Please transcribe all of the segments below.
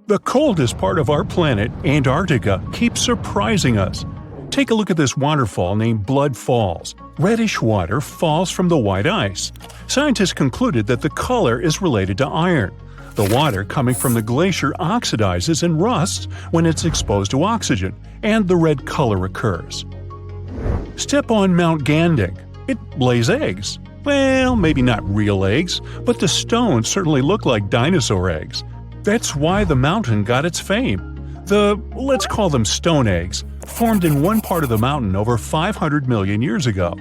The coldest part of our planet, Antarctica, keeps surprising us. Take a look at this waterfall named Blood Falls. Reddish water falls from the white ice. Scientists concluded that the color is related to iron. The water coming from the glacier oxidizes and rusts when it's exposed to oxygen, and the red color occurs. Step on Mount Gandang. It lays eggs. Well, maybe not real eggs, but the stones certainly look like dinosaur eggs. That's why the mountain got its fame. Let's call them stone eggs, formed in one part of the mountain over 500 million years ago.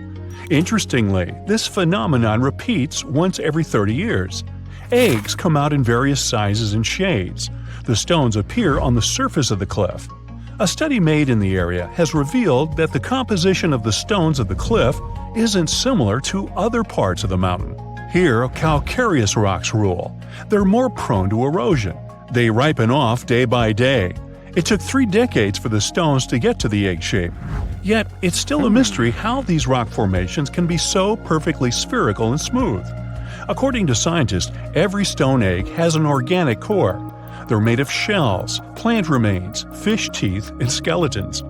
Interestingly, this phenomenon repeats once every 30 years. Eggs come out in various sizes and shades. The stones appear on the surface of the cliff. A study made in the area has revealed that the composition of the stones of the cliff isn't similar to other parts of the mountain. Here, calcareous rocks rule. They're more prone to erosion. They ripen off day by day. It took 3 decades for the stones to get to the egg shape. Yet, it's still a mystery how these rock formations can be so perfectly spherical and smooth. According to scientists, every stone egg has an organic core. They're made of shells, plant remains, fish teeth, and skeletons.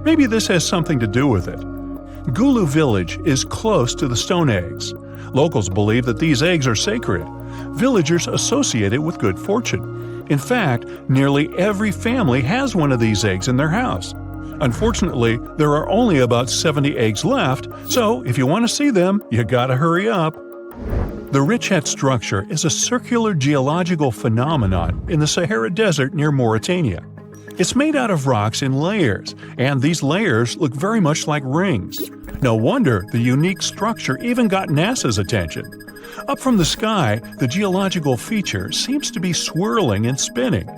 Maybe this has something to do with it. Gulu village is close to the stone eggs. Locals believe that these eggs are sacred. Villagers associate it with good fortune. In fact, nearly every family has one of these eggs in their house. Unfortunately, there are only about 70 eggs left, so if you want to see them, you gotta hurry up. The Richat structure is a circular geological phenomenon in the Sahara Desert near Mauritania. It's made out of rocks in layers, and these layers look very much like rings. No wonder the unique structure even got NASA's attention. Up from the sky, the geological feature seems to be swirling and spinning.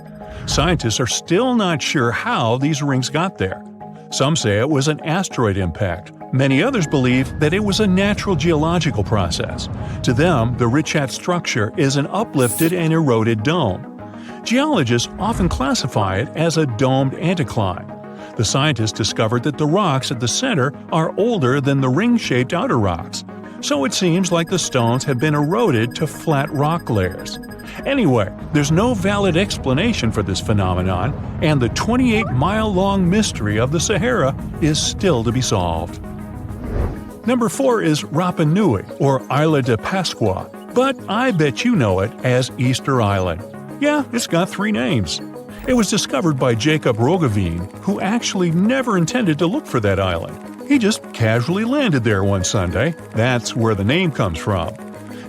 Scientists are still not sure how these rings got there. Some say it was an asteroid impact. Many others believe that it was a natural geological process. To them, the Richat structure is an uplifted and eroded dome. Geologists often classify it as a domed anticline. The scientists discovered that the rocks at the center are older than the ring-shaped outer rocks, so it seems like the stones have been eroded to flat rock layers. Anyway, there's no valid explanation for this phenomenon, and the 28-mile-long mystery of the Sahara is still to be solved. Number 4 is Rapa Nui, or Isla de Pascua, but I bet you know it as Easter Island. Yeah, it's got 3 names. It was discovered by Jacob Roggeveen, who actually never intended to look for that island. He just casually landed there one Sunday. That's where the name comes from.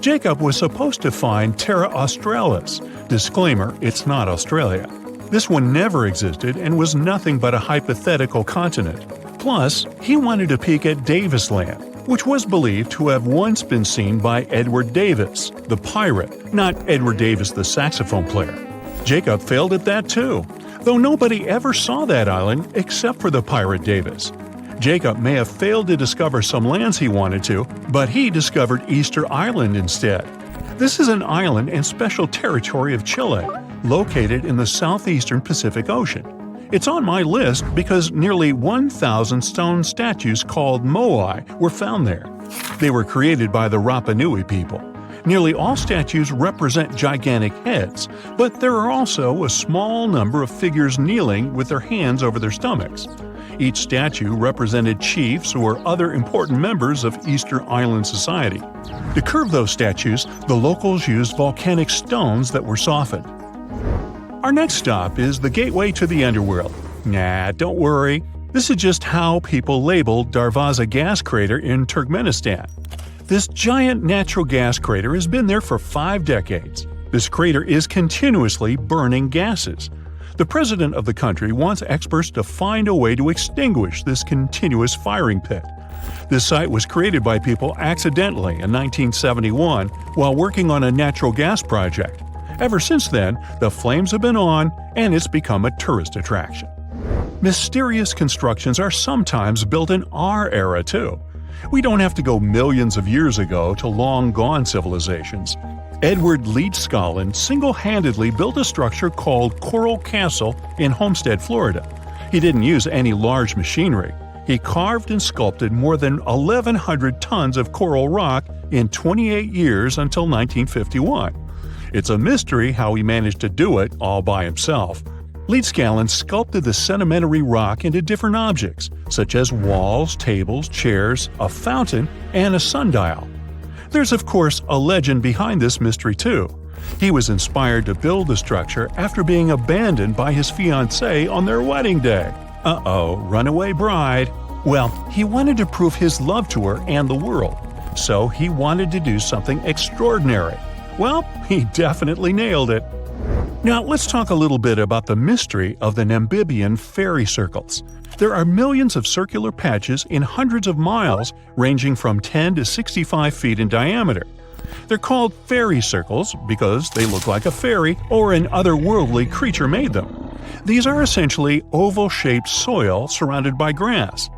Jacob was supposed to find Terra Australis. Disclaimer, it's not Australia. This one never existed and was nothing but a hypothetical continent. Plus, he wanted to peek at Davis Land, which was believed to have once been seen by Edward Davis, the pirate, not Edward Davis the saxophone player. Jacob failed at that too, though nobody ever saw that island except for the pirate Davis. Jacob may have failed to discover some lands he wanted to, but he discovered Easter Island instead. This is an island in special territory of Chile, located in the southeastern Pacific Ocean. It's on my list because nearly 1,000 stone statues called Moai were found there. They were created by the Rapa Nui people. Nearly all statues represent gigantic heads, but there are also a small number of figures kneeling with their hands over their stomachs. Each statue represented chiefs or other important members of Easter Island society. To curve those statues, the locals used volcanic stones that were softened. Our next stop is the gateway to the underworld. Nah, don't worry. This is just how people labeled Darvaza gas crater in Turkmenistan. This giant natural gas crater has been there for 5 decades. This crater is continuously burning gases. The president of the country wants experts to find a way to extinguish this continuous firing pit. This site was created by people accidentally in 1971 while working on a natural gas project. Ever since then, the flames have been on, and it's become a tourist attraction. Mysterious constructions are sometimes built in our era, too. We don't have to go millions of years ago to long-gone civilizations. Edward Leedskallen single-handedly built a structure called Coral Castle in Homestead, Florida. He didn't use any large machinery. He carved and sculpted more than 1,100 tons of coral rock in 28 years until 1951. It's a mystery how he managed to do it all by himself. Leedskalnin sculpted the sedimentary rock into different objects, such as walls, tables, chairs, a fountain, and a sundial. There's of course a legend behind this mystery too. He was inspired to build the structure after being abandoned by his fiancée on their wedding day. Uh-oh, runaway bride. Well, he wanted to prove his love to her and the world, so he wanted to do something extraordinary. Well, he definitely nailed it. Now, let's talk a little bit about the mystery of the Namibian fairy circles. There are millions of circular patches in hundreds of miles, ranging from 10 to 65 feet in diameter. They're called fairy circles because they look like a fairy or an otherworldly creature made them. These are essentially oval-shaped soil surrounded by grass.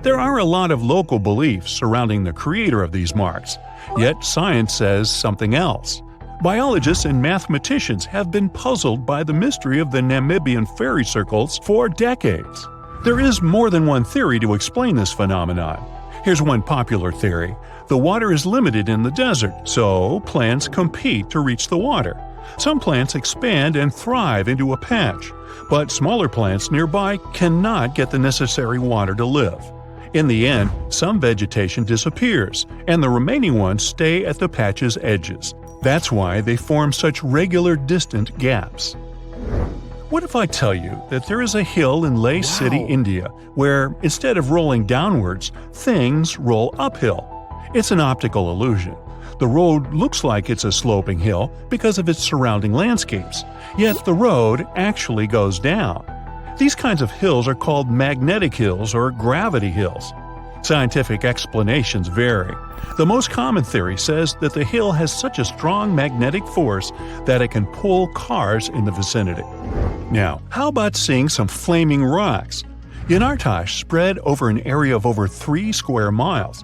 There are a lot of local beliefs surrounding the creator of these marks, yet science says something else. Biologists and mathematicians have been puzzled by the mystery of the Namibian fairy circles for decades. There is more than one theory to explain this phenomenon. Here's one popular theory. The water is limited in the desert, so plants compete to reach the water. Some plants expand and thrive into a patch, but smaller plants nearby cannot get the necessary water to live. In the end, some vegetation disappears, and the remaining ones stay at the patch's edges. That's why they form such regular distant gaps. What if I tell you that there is a hill in Leh City, India, where instead of rolling downwards, things roll uphill? It's an optical illusion. The road looks like it's a sloping hill because of its surrounding landscapes, yet the road actually goes down. These kinds of hills are called magnetic hills or gravity hills. Scientific explanations vary. The most common theory says that the hill has such a strong magnetic force that it can pull cars in the vicinity. Now, how about seeing some flaming rocks? Yanartas spread over an area of over 3 square miles.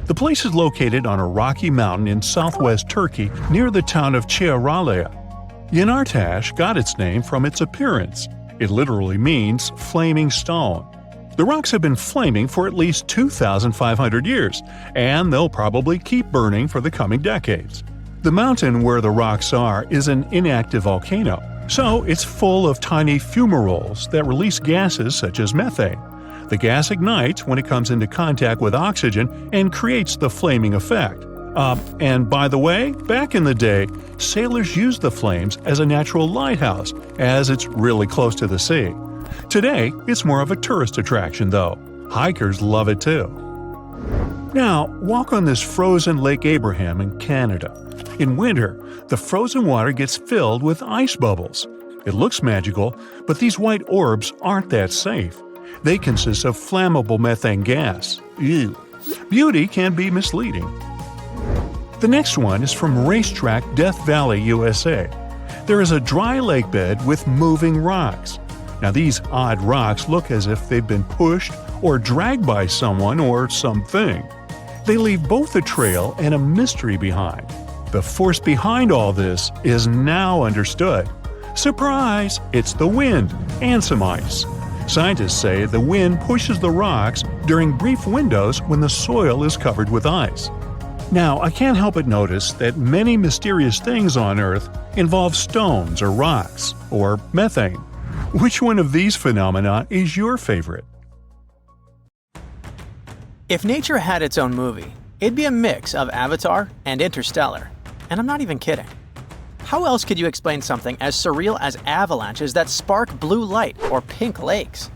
The place is located on a rocky mountain in southwest Turkey near the town of Çağrıoğlu. Yanartas got its name from its appearance. It literally means flaming stone. The rocks have been flaming for at least 2,500 years, and they'll probably keep burning for the coming decades. The mountain where the rocks are is an inactive volcano, so it's full of tiny fumaroles that release gases such as methane. The gas ignites when it comes into contact with oxygen and creates the flaming effect. And by the way, back in the day, sailors used the flames as a natural lighthouse, as it's really close to the sea. Today, it's more of a tourist attraction, though. Hikers love it too. Now, walk on this frozen Lake Abraham in Canada. In winter, the frozen water gets filled with ice bubbles. It looks magical, but these white orbs aren't that safe. They consist of flammable methane gas. Ew. Beauty can be misleading. The next one is from Racetrack, Death Valley, USA. There is a dry lake bed with moving rocks. Now these odd rocks look as if they've been pushed or dragged by someone or something. They leave both a trail and a mystery behind. The force behind all this is now understood. Surprise! It's the wind and some ice. Scientists say the wind pushes the rocks during brief windows when the soil is covered with ice. Now, I can't help but notice that many mysterious things on Earth involve stones or rocks, or methane. Which one of these phenomena is your favorite? If nature had its own movie, it'd be a mix of Avatar and Interstellar. And I'm not even kidding. How else could you explain something as surreal as avalanches that spark blue light or pink lakes?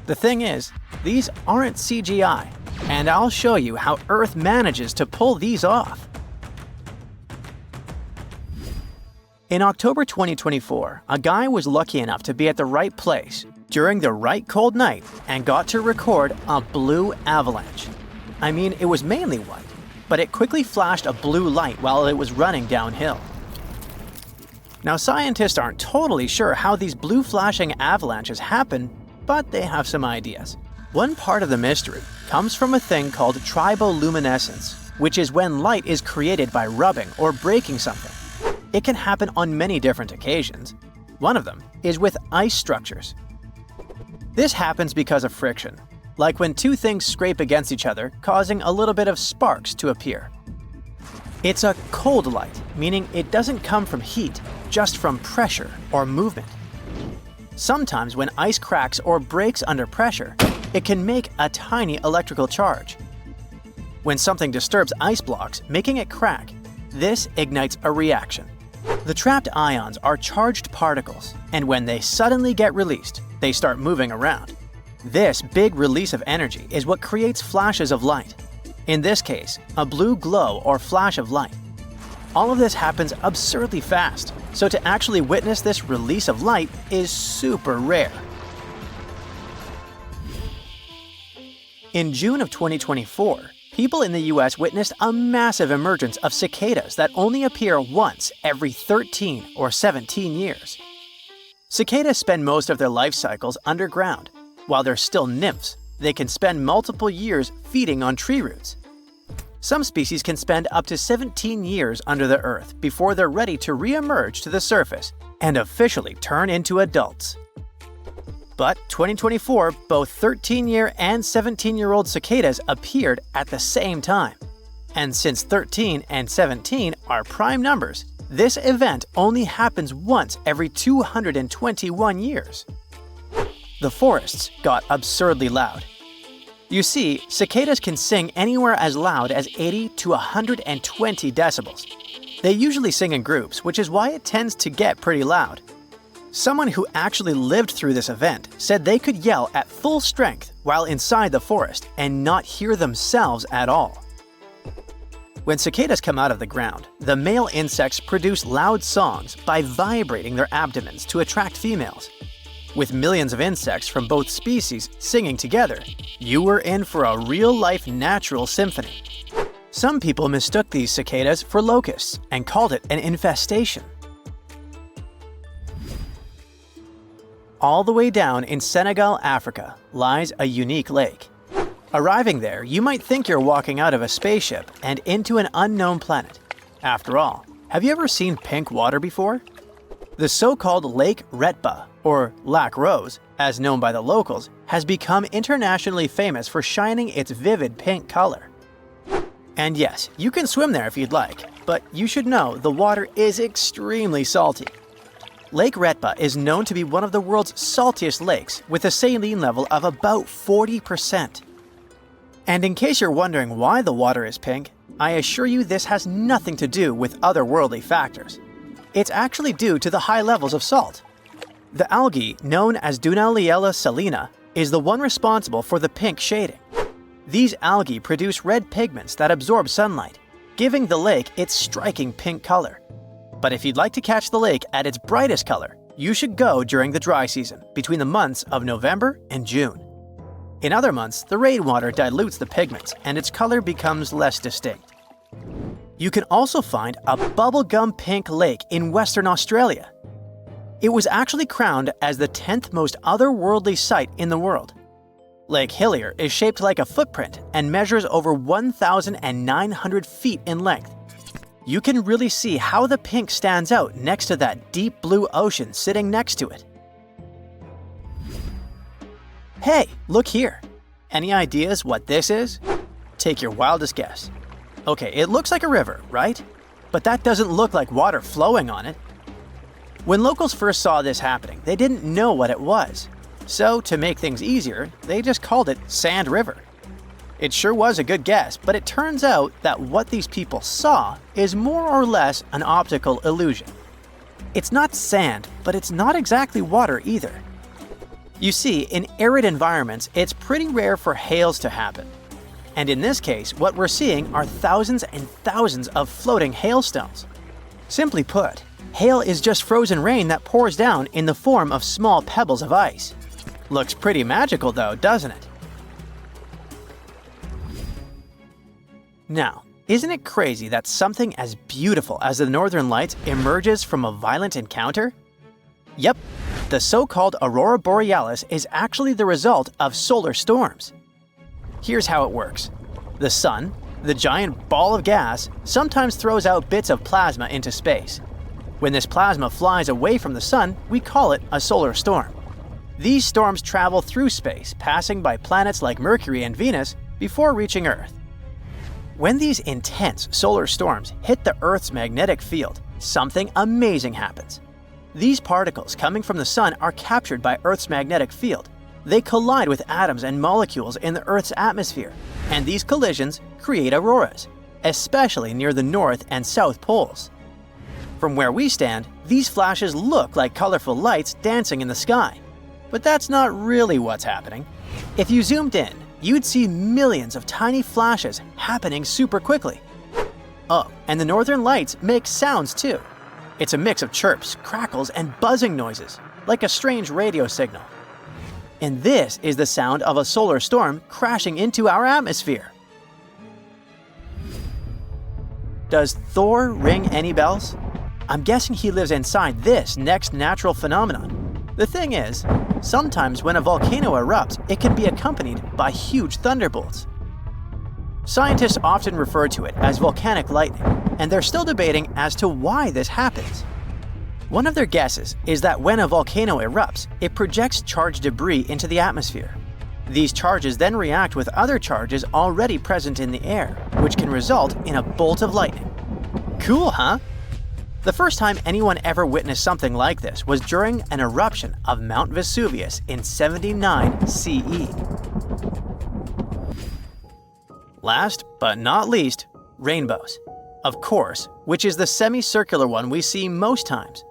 The thing is, these aren't CGI, and I'll show you how Earth manages to pull these off. In October 2024, a guy was lucky enough to be at the right place during the right cold night and got to record a blue avalanche. I mean, it was mainly white, but it quickly flashed a blue light while it was running downhill. Now, scientists aren't totally sure how these blue flashing avalanches happen, but they have some ideas. One part of the mystery comes from a thing called triboluminescence, which is when light is created by rubbing or breaking something. It can happen on many different occasions. One of them is with ice structures. This happens because of friction, like when two things scrape against each other, causing a little bit of sparks to appear. It's a cold light, meaning it doesn't come from heat, just from pressure or movement. Sometimes when ice cracks or breaks under pressure, it can make a tiny electrical charge. When something disturbs ice blocks, making it crack, this ignites a reaction. The trapped ions are charged particles, and when they suddenly get released, they start moving around. This big release of energy is what creates flashes of light. In this case, a blue glow or flash of light. All of this happens absurdly fast, so to actually witness this release of light is super rare. In June of 2024, people in the US witnessed a massive emergence of cicadas that only appear once every 13 or 17 years. Cicadas spend most of their life cycles underground. While they're still nymphs, they can spend multiple years feeding on tree roots. Some species can spend up to 17 years under the earth before they're ready to re-emerge to the surface and officially turn into adults. But 2024, both 13-year and 17-year-old cicadas appeared at the same time. And since 13 and 17 are prime numbers, this event only happens once every 221 years. The forests got absurdly loud. You see, cicadas can sing anywhere as loud as 80 to 120 decibels. They usually sing in groups, which is why it tends to get pretty loud. Someone who actually lived through this event said they could yell at full strength while inside the forest and not hear themselves at all. When cicadas come out of the ground, the male insects produce loud songs by vibrating their abdomens to attract females. With millions of insects from both species singing together, you were in for a real-life natural symphony. Some people mistook these cicadas for locusts and called it an infestation. All the way down in Senegal, Africa, lies a unique lake. Arriving there, you might think you're walking out of a spaceship and into an unknown planet. After all, have you ever seen pink water before? The so-called Lake Retba, or Lac Rose, as known by the locals, has become internationally famous for shining its vivid pink color. And yes, you can swim there if you'd like, but you should know the water is extremely salty. Lake Retba is known to be one of the world's saltiest lakes, with a saline level of about 40%. And in case you're wondering why the water is pink, I assure you this has nothing to do with otherworldly factors. It's actually due to the high levels of salt. The algae, known as Dunaliella salina, is the one responsible for the pink shading. These algae produce red pigments that absorb sunlight, giving the lake its striking pink color. But if you'd like to catch the lake at its brightest color, you should go during the dry season, between the months of November and June. In other months, the rainwater dilutes the pigments and its color becomes less distinct. You can also find a bubblegum pink lake in Western Australia. It was actually crowned as the 10th most otherworldly sight in the world. Lake Hillier is shaped like a footprint and measures over 1,900 feet in length. You can really see how the pink stands out next to that deep blue ocean sitting next to it. Hey, look here. Any ideas what this is? Take your wildest guess. Okay, it looks like a river, right? But that doesn't look like water flowing on it. When locals first saw this happening, they didn't know what it was. So, to make things easier, they just called it Sand River. It sure was a good guess, but it turns out that what these people saw is more or less an optical illusion. It's not sand, but it's not exactly water either. You see, in arid environments, it's pretty rare for hails to happen. And in this case, what we're seeing are thousands and thousands of floating hailstones. Simply put, hail is just frozen rain that pours down in the form of small pebbles of ice. Looks pretty magical though, doesn't it? Now, isn't it crazy that something as beautiful as the Northern Lights emerges from a violent encounter? Yep, the so-called Aurora Borealis is actually the result of solar storms. Here's how it works. The sun, the giant ball of gas, sometimes throws out bits of plasma into space. When this plasma flies away from the sun, we call it a solar storm. These storms travel through space, passing by planets like Mercury and Venus before reaching Earth. When these intense solar storms hit the Earth's magnetic field, something amazing happens. These particles coming from the sun are captured by Earth's magnetic field. They collide with atoms and molecules in the Earth's atmosphere, and these collisions create auroras, especially near the North and South poles. From where we stand, these flashes look like colorful lights dancing in the sky. But that's not really what's happening. If you zoomed in, you'd see millions of tiny flashes happening super quickly. Oh, and the northern lights make sounds too. It's a mix of chirps, crackles, and buzzing noises, like a strange radio signal. And this is the sound of a solar storm crashing into our atmosphere. Does Thor ring any bells? I'm guessing he lives inside this next natural phenomenon. The thing is, sometimes when a volcano erupts, it can be accompanied by huge thunderbolts. Scientists often refer to it as volcanic lightning, and they're still debating as to why this happens. One of their guesses is that when a volcano erupts, it projects charged debris into the atmosphere. These charges then react with other charges already present in the air, which can result in a bolt of lightning. Cool, huh? The first time anyone ever witnessed something like this was during an eruption of Mount Vesuvius in 79 CE. Last but not least, rainbows. Of course, which is the semicircular one we see most times.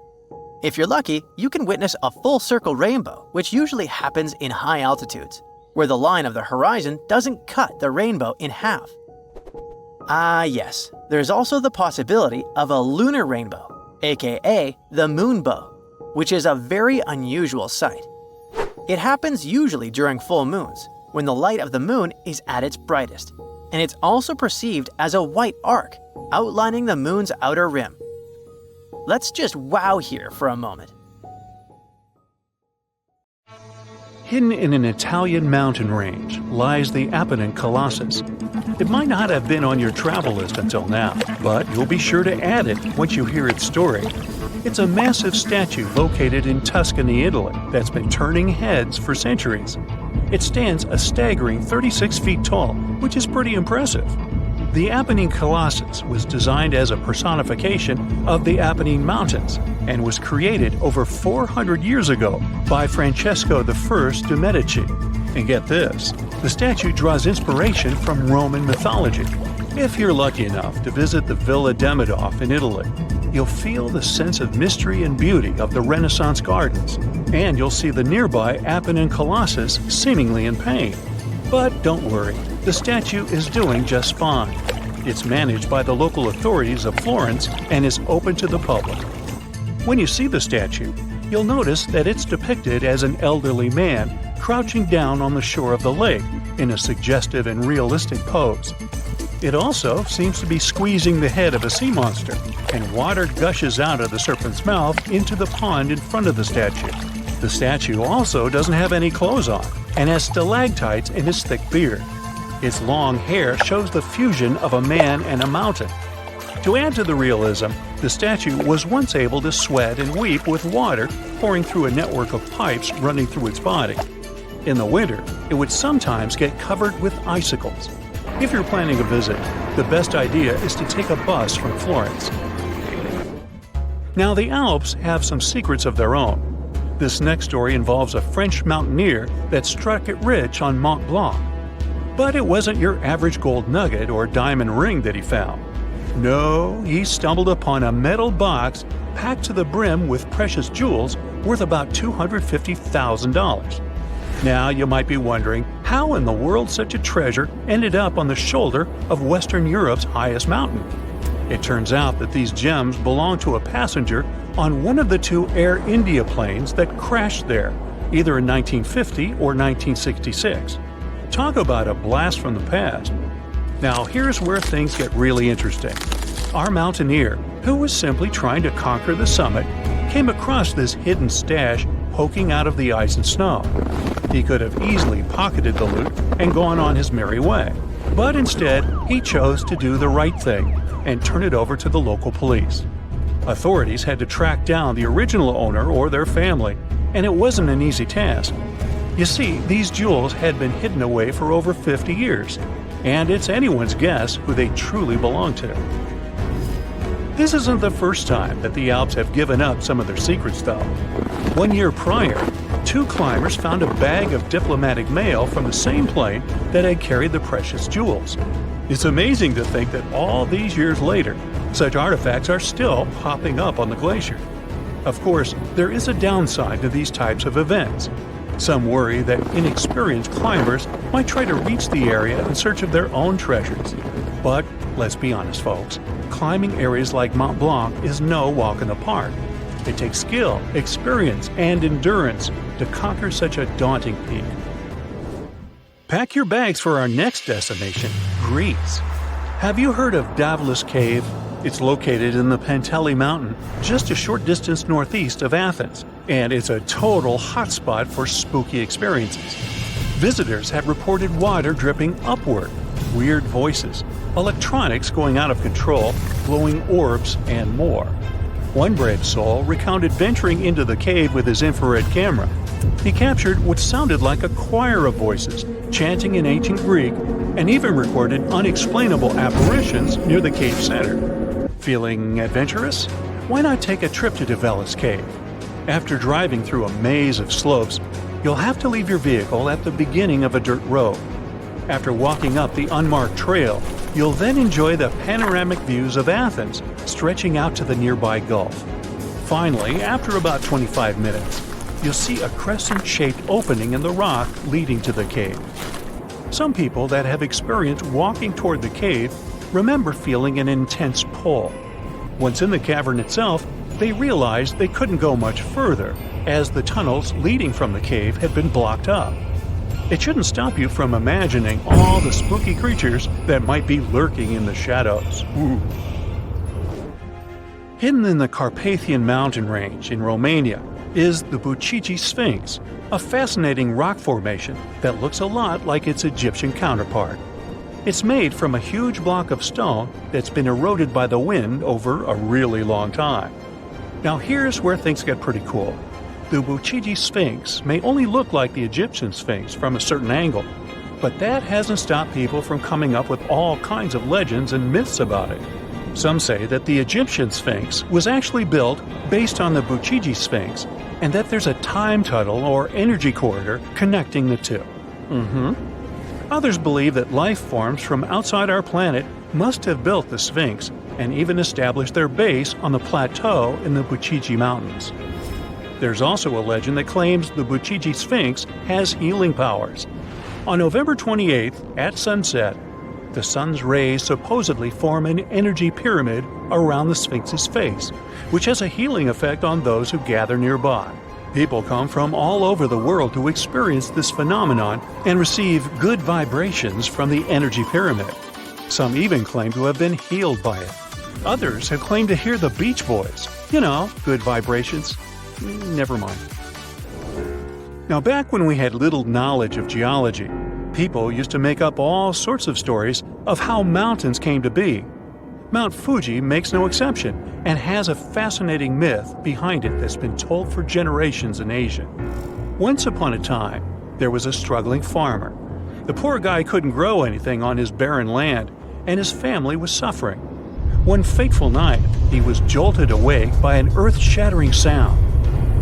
If you're lucky, you can witness a full circle rainbow, which usually happens in high altitudes, where the line of the horizon doesn't cut the rainbow in half. Ah yes, there's also the possibility of a lunar rainbow, aka the moonbow, which is a very unusual sight. It happens usually during full moons, when the light of the moon is at its brightest, and it's also perceived as a white arc, outlining the moon's outer rim. Let's just wow here for a moment. Hidden in an Italian mountain range lies the Apennine Colossus. It might not have been on your travel list until now, but you'll be sure to add it once you hear its story. It's a massive statue located in Tuscany, Italy, that's been turning heads for centuries. It stands a staggering 36 feet tall, which is pretty impressive. The Apennine Colossus was designed as a personification of the Apennine Mountains and was created over 400 years ago by Francesco I de' Medici. And get this, the statue draws inspiration from Roman mythology. If you're lucky enough to visit the Villa Demidov in Italy, you'll feel the sense of mystery and beauty of the Renaissance gardens, and you'll see the nearby Apennine Colossus seemingly in pain. But don't worry, the statue is doing just fine. It's managed by the local authorities of Florence and is open to the public. When you see the statue, you'll notice that it's depicted as an elderly man crouching down on the shore of the lake in a suggestive and realistic pose. It also seems to be squeezing the head of a sea monster, and water gushes out of the serpent's mouth into the pond in front of the statue. The statue also doesn't have any clothes on, and has stalactites in its thick beard. Its long hair shows the fusion of a man and a mountain. To add to the realism, the statue was once able to sweat and weep with water pouring through a network of pipes running through its body. In the winter, it would sometimes get covered with icicles. If you're planning a visit, the best idea is to take a bus from Florence. Now, the Alps have some secrets of their own. This next story involves a French mountaineer that struck it rich on Mont Blanc. But it wasn't your average gold nugget or diamond ring that he found. No, he stumbled upon a metal box packed to the brim with precious jewels worth about $250,000. Now you might be wondering how in the world such a treasure ended up on the shoulder of Western Europe's highest mountain. It turns out that these gems belonged to a passenger on one of the two Air India planes that crashed there, either in 1950 or 1966. Talk about a blast from the past. Now here's where things get really interesting. Our mountaineer, who was simply trying to conquer the summit, came across this hidden stash poking out of the ice and snow. He could have easily pocketed the loot and gone on his merry way. But instead, he chose to do the right thing and turn it over to the local police. Authorities had to track down the original owner or their family, and it wasn't an easy task. You see, these jewels had been hidden away for over 50 years. and it's anyone's guess who they truly belong to. This isn't the first time that the Alps have given up some of their secrets, though. 1 year prior, 2 climbers found a bag of diplomatic mail from the same plane that had carried the precious jewels. It's amazing to think that all these years later, such artifacts are still popping up on the glacier. Of course, there is a downside to these types of events. Some worry that inexperienced climbers might try to reach the area in search of their own treasures. But let's be honest, folks, climbing areas like Mont Blanc is no walk in the park. It takes skill, experience, and endurance to conquer such a daunting peak. Pack your bags for our next destination, Greece. Have you heard of Davelis Cave? It's located in the Penteli Mountain, just a short distance northeast of Athens, and it's a total hotspot for spooky experiences. Visitors have reported water dripping upward, weird voices, electronics going out of control, glowing orbs, and more. One brave soul recounted venturing into the cave with his infrared camera. He captured what sounded like a choir of voices, chanting in ancient Greek, and even recorded unexplainable apparitions near the cave center. Feeling adventurous? Why not take a trip to Davelis Cave? After driving through a maze of slopes, you'll have to leave your vehicle at the beginning of a dirt road. After walking up the unmarked trail, you'll then enjoy the panoramic views of Athens stretching out to the nearby Gulf. Finally, after about 25 minutes, you'll see a crescent-shaped opening in the rock leading to the cave. Some people that have experienced walking toward the cave remember feeling an intense pull. Once in the cavern itself, they realized they couldn't go much further, as the tunnels leading from the cave had been blocked up. It shouldn't stop you from imagining all the spooky creatures that might be lurking in the shadows. Ooh. Hidden in the Carpathian mountain range in Romania is the Bucegi Sphinx, a fascinating rock formation that looks a lot like its Egyptian counterpart. It's made from a huge block of stone that's been eroded by the wind over a really long time. Now here's where things get pretty cool. The Bucegi Sphinx may only look like the Egyptian Sphinx from a certain angle, but that hasn't stopped people from coming up with all kinds of legends and myths about it. Some say that the Egyptian Sphinx was actually built based on the Bucegi Sphinx, and that there's a time tunnel or energy corridor connecting the two. Others believe that life forms from outside our planet must have built the Sphinx and even established their base on the plateau in the Bucegi Mountains. There's also a legend that claims the Bucegi Sphinx has healing powers. On November 28th, at sunset, the sun's rays supposedly form an energy pyramid around the Sphinx's face, which has a healing effect on those who gather nearby. People come from all over the world to experience this phenomenon and receive good vibrations from the energy pyramid. Some even claim to have been healed by it. Others have claimed to hear the Beach Boys. You know, good vibrations. Never mind. Now, back when we had little knowledge of geology, people used to make up all sorts of stories of how mountains came to be. Mount Fuji makes no exception and has a fascinating myth behind it that's been told for generations in Asia. Once upon a time, there was a struggling farmer. The poor guy couldn't grow anything on his barren land, and his family was suffering. One fateful night, he was jolted awake by an earth-shattering sound.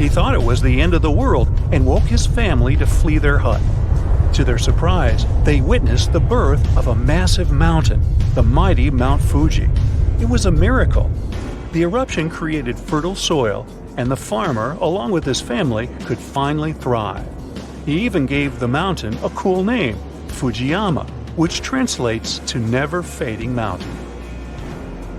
He thought it was the end of the world and woke his family to flee their hut. To their surprise, they witnessed the birth of a massive mountain, the mighty Mount Fuji. It was a miracle. The eruption created fertile soil, and the farmer, along with his family, could finally thrive. He even gave the mountain a cool name, Fujiyama, which translates to never-fading mountain.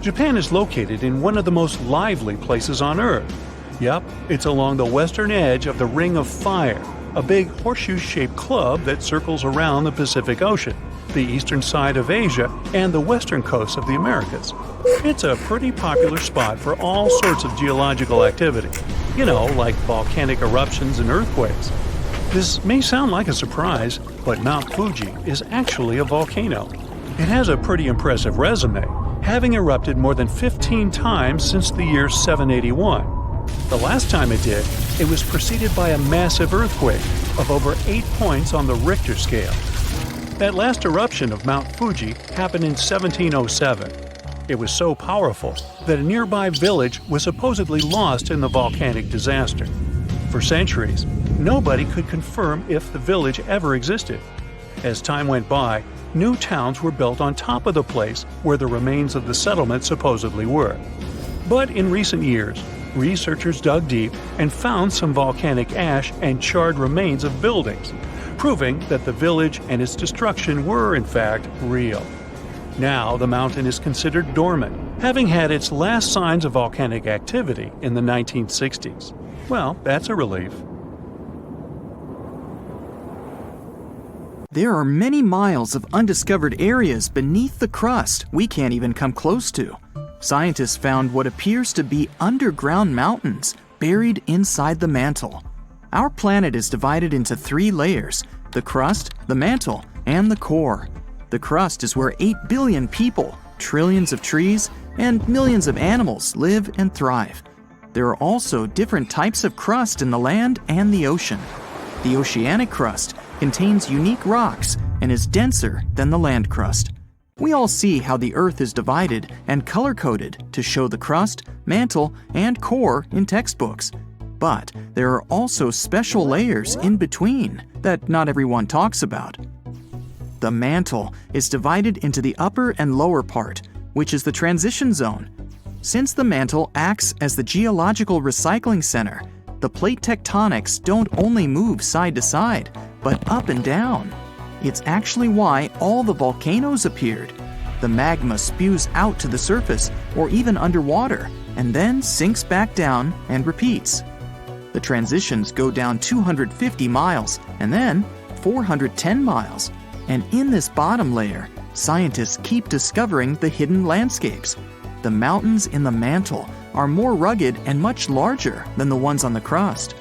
Japan is located in one of the most lively places on Earth. Yep, it's along the western edge of the Ring of Fire, a big horseshoe-shaped club that circles around the Pacific Ocean, the eastern side of Asia, and the western coast of the Americas. It's a pretty popular spot for all sorts of geological activity, you know, like volcanic eruptions and earthquakes. This may sound like a surprise, but Mount Fuji is actually a volcano. It has a pretty impressive resume, having erupted more than 15 times since the year 781. The last time it did, it was preceded by a massive earthquake of over 8 points on the Richter scale. That last eruption of Mount Fuji happened in 1707. It was so powerful that a nearby village was supposedly lost in the volcanic disaster. For centuries, nobody could confirm if the village ever existed. As time went by, new towns were built on top of the place where the remains of the settlement supposedly were. But in recent years, researchers dug deep and found some volcanic ash and charred remains of buildings, proving that the village and its destruction were, in fact, real. Now the mountain is considered dormant, having had its last signs of volcanic activity in the 1960s. Well, that's a relief. There are many miles of undiscovered areas beneath the crust we can't even come close to. Scientists found what appears to be underground mountains buried inside the mantle. Our planet is divided into 3 layers: the crust, the mantle, and the core. The crust is where 8 billion people, trillions of trees, and millions of animals live and thrive. There are also different types of crust in the land and the ocean. The oceanic crust contains unique rocks and is denser than the land crust. We all see how the Earth is divided and color-coded to show the crust, mantle, and core in textbooks. But there are also special layers in between that not everyone talks about. The mantle is divided into the upper and lower part, which is the transition zone. Since the mantle acts as the geological recycling center, the plate tectonics don't only move side to side, but up and down. It's actually why all the volcanoes appeared. The magma spews out to the surface or even underwater, and then sinks back down and repeats. The transitions go down 250 miles and then 410 miles. And in this bottom layer, scientists keep discovering the hidden landscapes. The mountains in the mantle are more rugged and much larger than the ones on the crust.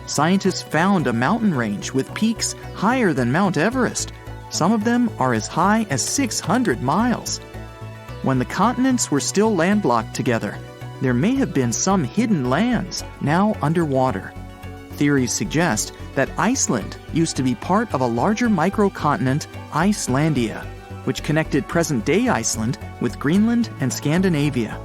Scientists found a mountain range with peaks higher than Mount Everest. Some of them are as high as 600 miles. When the continents were still landlocked together, there may have been some hidden lands now underwater. Theories suggest that Iceland used to be part of a larger microcontinent, Icelandia, which connected present-day Iceland with Greenland and Scandinavia.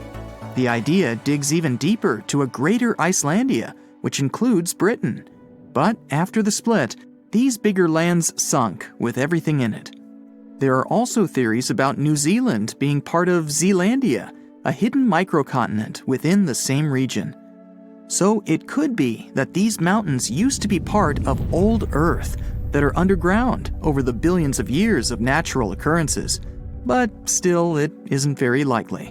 The idea digs even deeper to a greater Icelandia, which includes Britain. But after the split, these bigger lands sunk with everything in it. There are also theories about New Zealand being part of Zealandia, a hidden microcontinent within the same region. So it could be that these mountains used to be part of old Earth that are underground over the billions of years of natural occurrences. But still, it isn't very likely.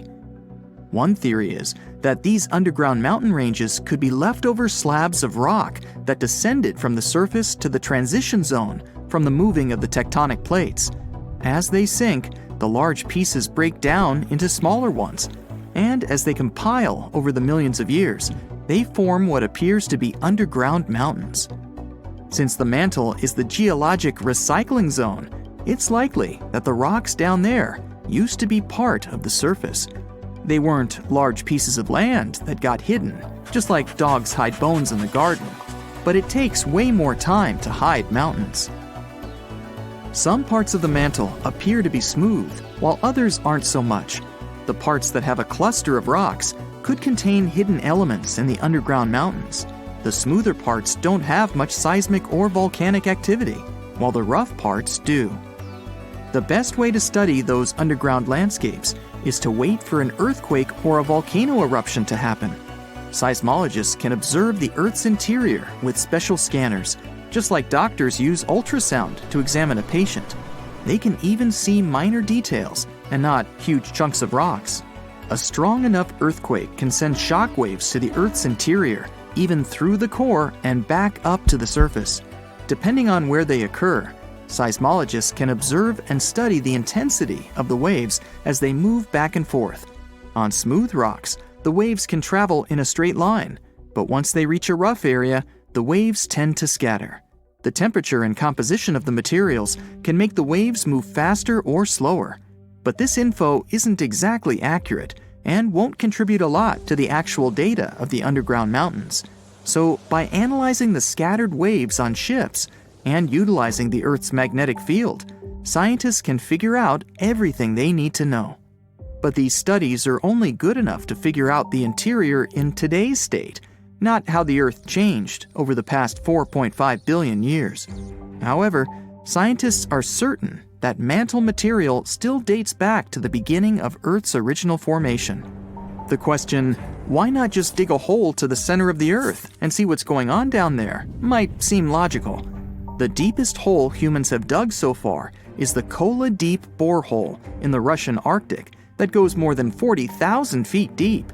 One theory is that these underground mountain ranges could be leftover slabs of rock that descended from the surface to the transition zone from the moving of the tectonic plates. As they sink, the large pieces break down into smaller ones, and as they compile over the millions of years, they form what appears to be underground mountains. Since the mantle is the geologic recycling zone, it's likely that the rocks down there used to be part of the surface. They weren't large pieces of land that got hidden, just like dogs hide bones in the garden, but it takes way more time to hide mountains. Some parts of the mantle appear to be smooth, while others aren't so much. The parts that have a cluster of rocks could contain hidden elements in the underground mountains. The smoother parts don't have much seismic or volcanic activity, while the rough parts do. The best way to study those underground landscapes is to wait for an earthquake or a volcano eruption to happen. Seismologists can observe the Earth's interior with special scanners, just like doctors use ultrasound to examine a patient. They can even see minor details and not huge chunks of rocks. A strong enough earthquake can send shock waves to the Earth's interior, even through the core and back up to the surface. Depending on where they occur, seismologists can observe and study the intensity of the waves as they move back and forth. On smooth rocks, the waves can travel in a straight line, but once they reach a rough area, the waves tend to scatter. The temperature and composition of the materials can make the waves move faster or slower. But this info isn't exactly accurate and won't contribute a lot to the actual data of the underground mountains. So by analyzing the scattered waves on ships and utilizing the Earth's magnetic field, scientists can figure out everything they need to know. But these studies are only good enough to figure out the interior in today's state, not how the Earth changed over the past 4.5 billion years. However, scientists are certain that mantle material still dates back to the beginning of Earth's original formation. The question, why not just dig a hole to the center of the Earth and see what's going on down there, might seem logical. The deepest hole humans have dug so far is the Kola Deep borehole in the Russian Arctic that goes more than 40,000 feet deep.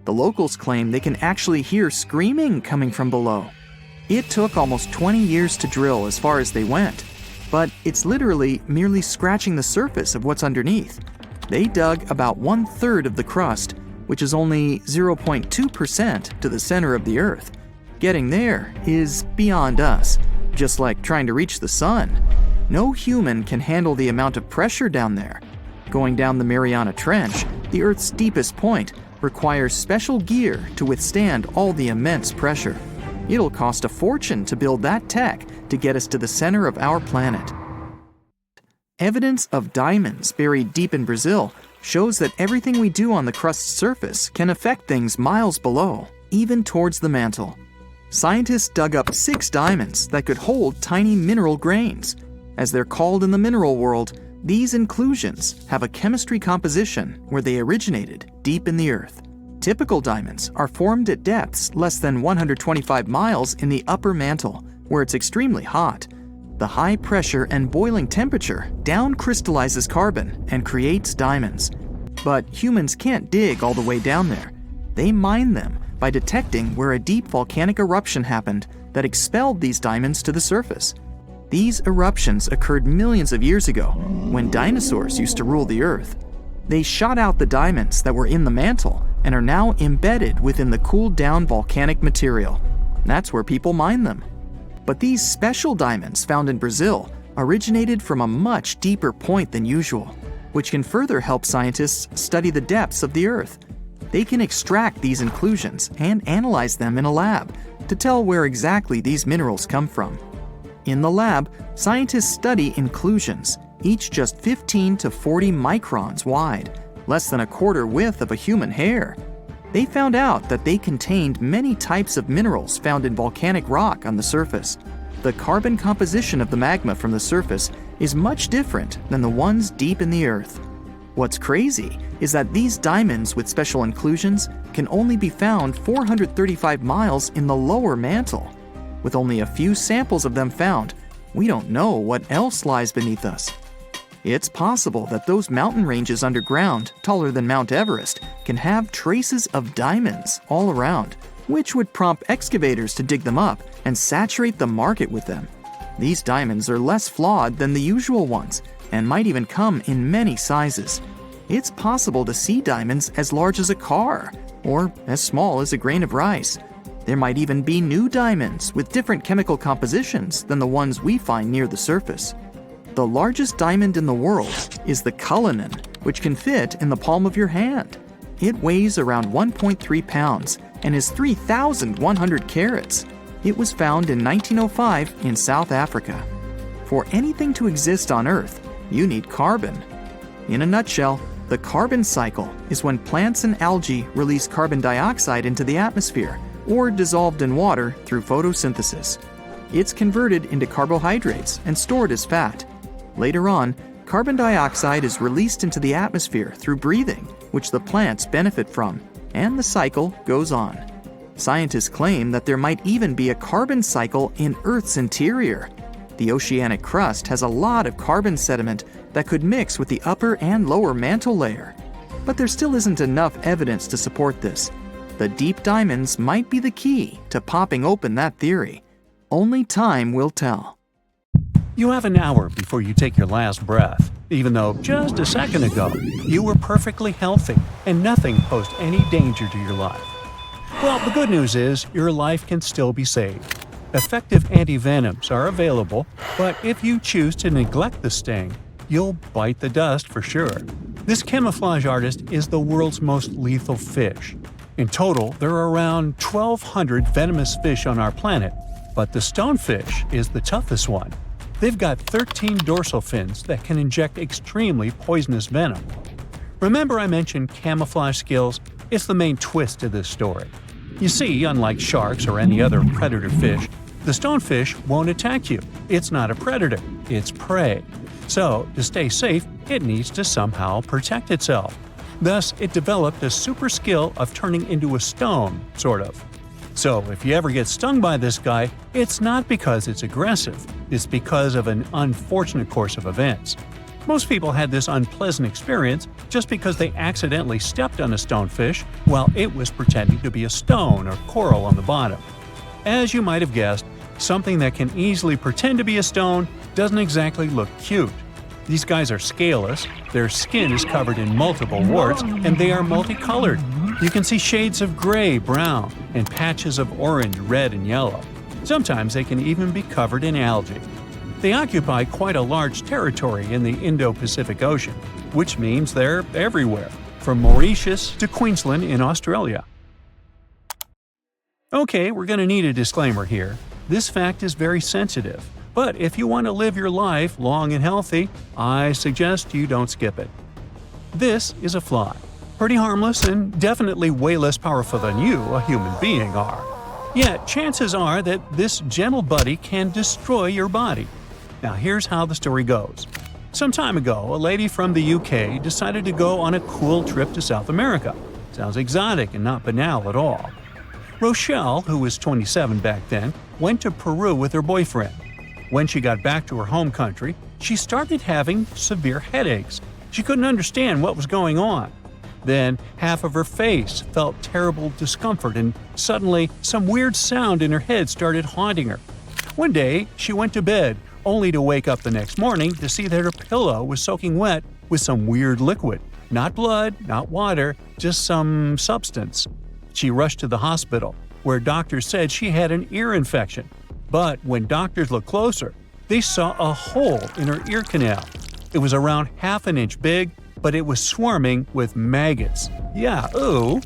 The locals claim they can actually hear screaming coming from below. It took almost 20 years to drill as far as they went, but it's literally merely scratching the surface of what's underneath. They dug about 1/3 of the crust, which is only 0.2% to the center of the Earth. Getting there is beyond us, just like trying to reach the sun. No human can handle the amount of pressure down there. Going down the Mariana Trench, the Earth's deepest point, requires special gear to withstand all the immense pressure. It'll cost a fortune to build that tech to get us to the center of our planet. Evidence of diamonds buried deep in Brazil shows that everything we do on the crust's surface can affect things miles below, even towards the mantle. Scientists dug up 6 diamonds that could hold tiny mineral grains. As they're called in the mineral world, these inclusions have a chemistry composition where they originated deep in the Earth. Typical diamonds are formed at depths less than 125 miles in the upper mantle, where it's extremely hot. The high pressure and boiling temperature down crystallizes carbon and creates diamonds. But humans can't dig all the way down there. They mine them by detecting where a deep volcanic eruption happened that expelled these diamonds to the surface. These eruptions occurred millions of years ago, when dinosaurs used to rule the Earth. They shot out the diamonds that were in the mantle and are now embedded within the cooled down volcanic material. That's where people mine them. But these special diamonds found in Brazil originated from a much deeper point than usual, which can further help scientists study the depths of the Earth. They can extract these inclusions and analyze them in a lab to tell where exactly these minerals come from. In the lab, scientists study inclusions, each just 15 to 40 microns wide, less than a quarter width of a human hair. They found out that they contained many types of minerals found in volcanic rock on the surface. The carbon composition of the magma from the surface is much different than the ones deep in the Earth. What's crazy is that these diamonds with special inclusions can only be found 435 miles in the lower mantle. With only a few samples of them found, we don't know what else lies beneath us. It's possible that those mountain ranges underground, taller than Mount Everest, can have traces of diamonds all around, which would prompt excavators to dig them up and saturate the market with them. These diamonds are less flawed than the usual ones and might even come in many sizes. It's possible to see diamonds as large as a car or as small as a grain of rice. There might even be new diamonds with different chemical compositions than the ones we find near the surface. The largest diamond in the world is the Cullinan, which can fit in the palm of your hand. It weighs around 1.3 pounds and is 3,100 carats. It was found in 1905 in South Africa. For anything to exist on Earth, you need carbon. In a nutshell, the carbon cycle is when plants and algae release carbon dioxide into the atmosphere or dissolved in water through photosynthesis. It's converted into carbohydrates and stored as fat. Later on, carbon dioxide is released into the atmosphere through breathing, which the plants benefit from, and the cycle goes on. Scientists claim that there might even be a carbon cycle in Earth's interior. The oceanic crust has a lot of carbon sediment that could mix with the upper and lower mantle layer. But there still isn't enough evidence to support this. The deep diamonds might be the key to popping open that theory. Only time will tell. You have an hour before you take your last breath, even though just a second ago you were perfectly healthy and nothing posed any danger to your life. Well, the good news is your life can still be saved. Effective antivenoms are available, but if you choose to neglect the sting, you'll bite the dust for sure. This camouflage artist is the world's most lethal fish. In total, there are around 1,200 venomous fish on our planet, but the stonefish is the toughest one. They've got 13 dorsal fins that can inject extremely poisonous venom. Remember I mentioned camouflage skills? It's the main twist to this story. You see, unlike sharks or any other predator fish, the stonefish won't attack you. It's not a predator, it's prey. So, to stay safe, it needs to somehow protect itself. Thus, it developed a super skill of turning into a stone, sort of. So, if you ever get stung by this guy, it's not because it's aggressive, it's because of an unfortunate course of events. Most people had this unpleasant experience just because they accidentally stepped on a stonefish while it was pretending to be a stone or coral on the bottom. As you might have guessed, something that can easily pretend to be a stone doesn't exactly look cute. These guys are scaleless, their skin is covered in multiple warts, and they are multicolored. You can see shades of gray, brown, and patches of orange, red, and yellow. Sometimes they can even be covered in algae. They occupy quite a large territory in the Indo-Pacific Ocean, which means they're everywhere, from Mauritius to Queensland in Australia. Okay, we're going to need a disclaimer here. This fact is very sensitive, but if you want to live your life long and healthy, I suggest you don't skip it. This is a fly. Pretty harmless and definitely way less powerful than you, a human being, are. Yet, chances are that this gentle buddy can destroy your body. Now here's how the story goes. Some time ago, a lady from the UK decided to go on a cool trip to South America. Sounds exotic and not banal at all. Rochelle, who was 27 back then, went to Peru with her boyfriend. When she got back to her home country, she started having severe headaches. She couldn't understand what was going on. Then, half of her face felt terrible discomfort, and suddenly, some weird sound in her head started haunting her. One day, she went to bed, only to wake up the next morning to see that her pillow was soaking wet with some weird liquid. Not blood, not water, just some substance. She rushed to the hospital, where doctors said she had an ear infection. But when doctors looked closer, they saw a hole in her ear canal. It was around half an inch big, but it was swarming with maggots. Yeah, ooh.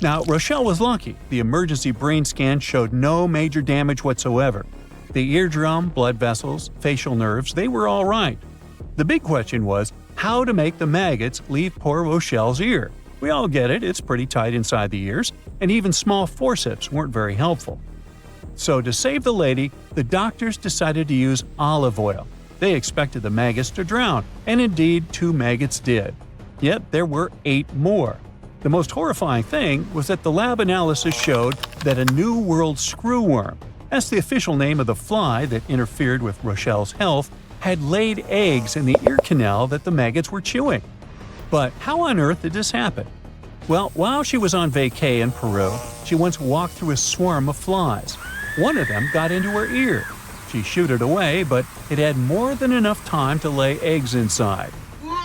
Now, Rochelle was lucky. The emergency brain scan showed no major damage whatsoever. The eardrum, blood vessels, facial nerves, they were all right. The big question was how to make the maggots leave poor Rochelle's ear. We all get it, it's pretty tight inside the ears, and even small forceps weren't very helpful. So to save the lady, the doctors decided to use olive oil. They expected the maggots to drown, and indeed 2 maggots did. Yet there were 8 more. The most horrifying thing was that the lab analysis showed that a New World screwworm, that's the official name of the fly that interfered with Rochelle's health, had laid eggs in the ear canal that the maggots were chewing. But how on earth did this happen? Well, while she was on vacay in Peru, she once walked through a swarm of flies. One of them got into her ear. She shooed it away, but it had more than enough time to lay eggs inside.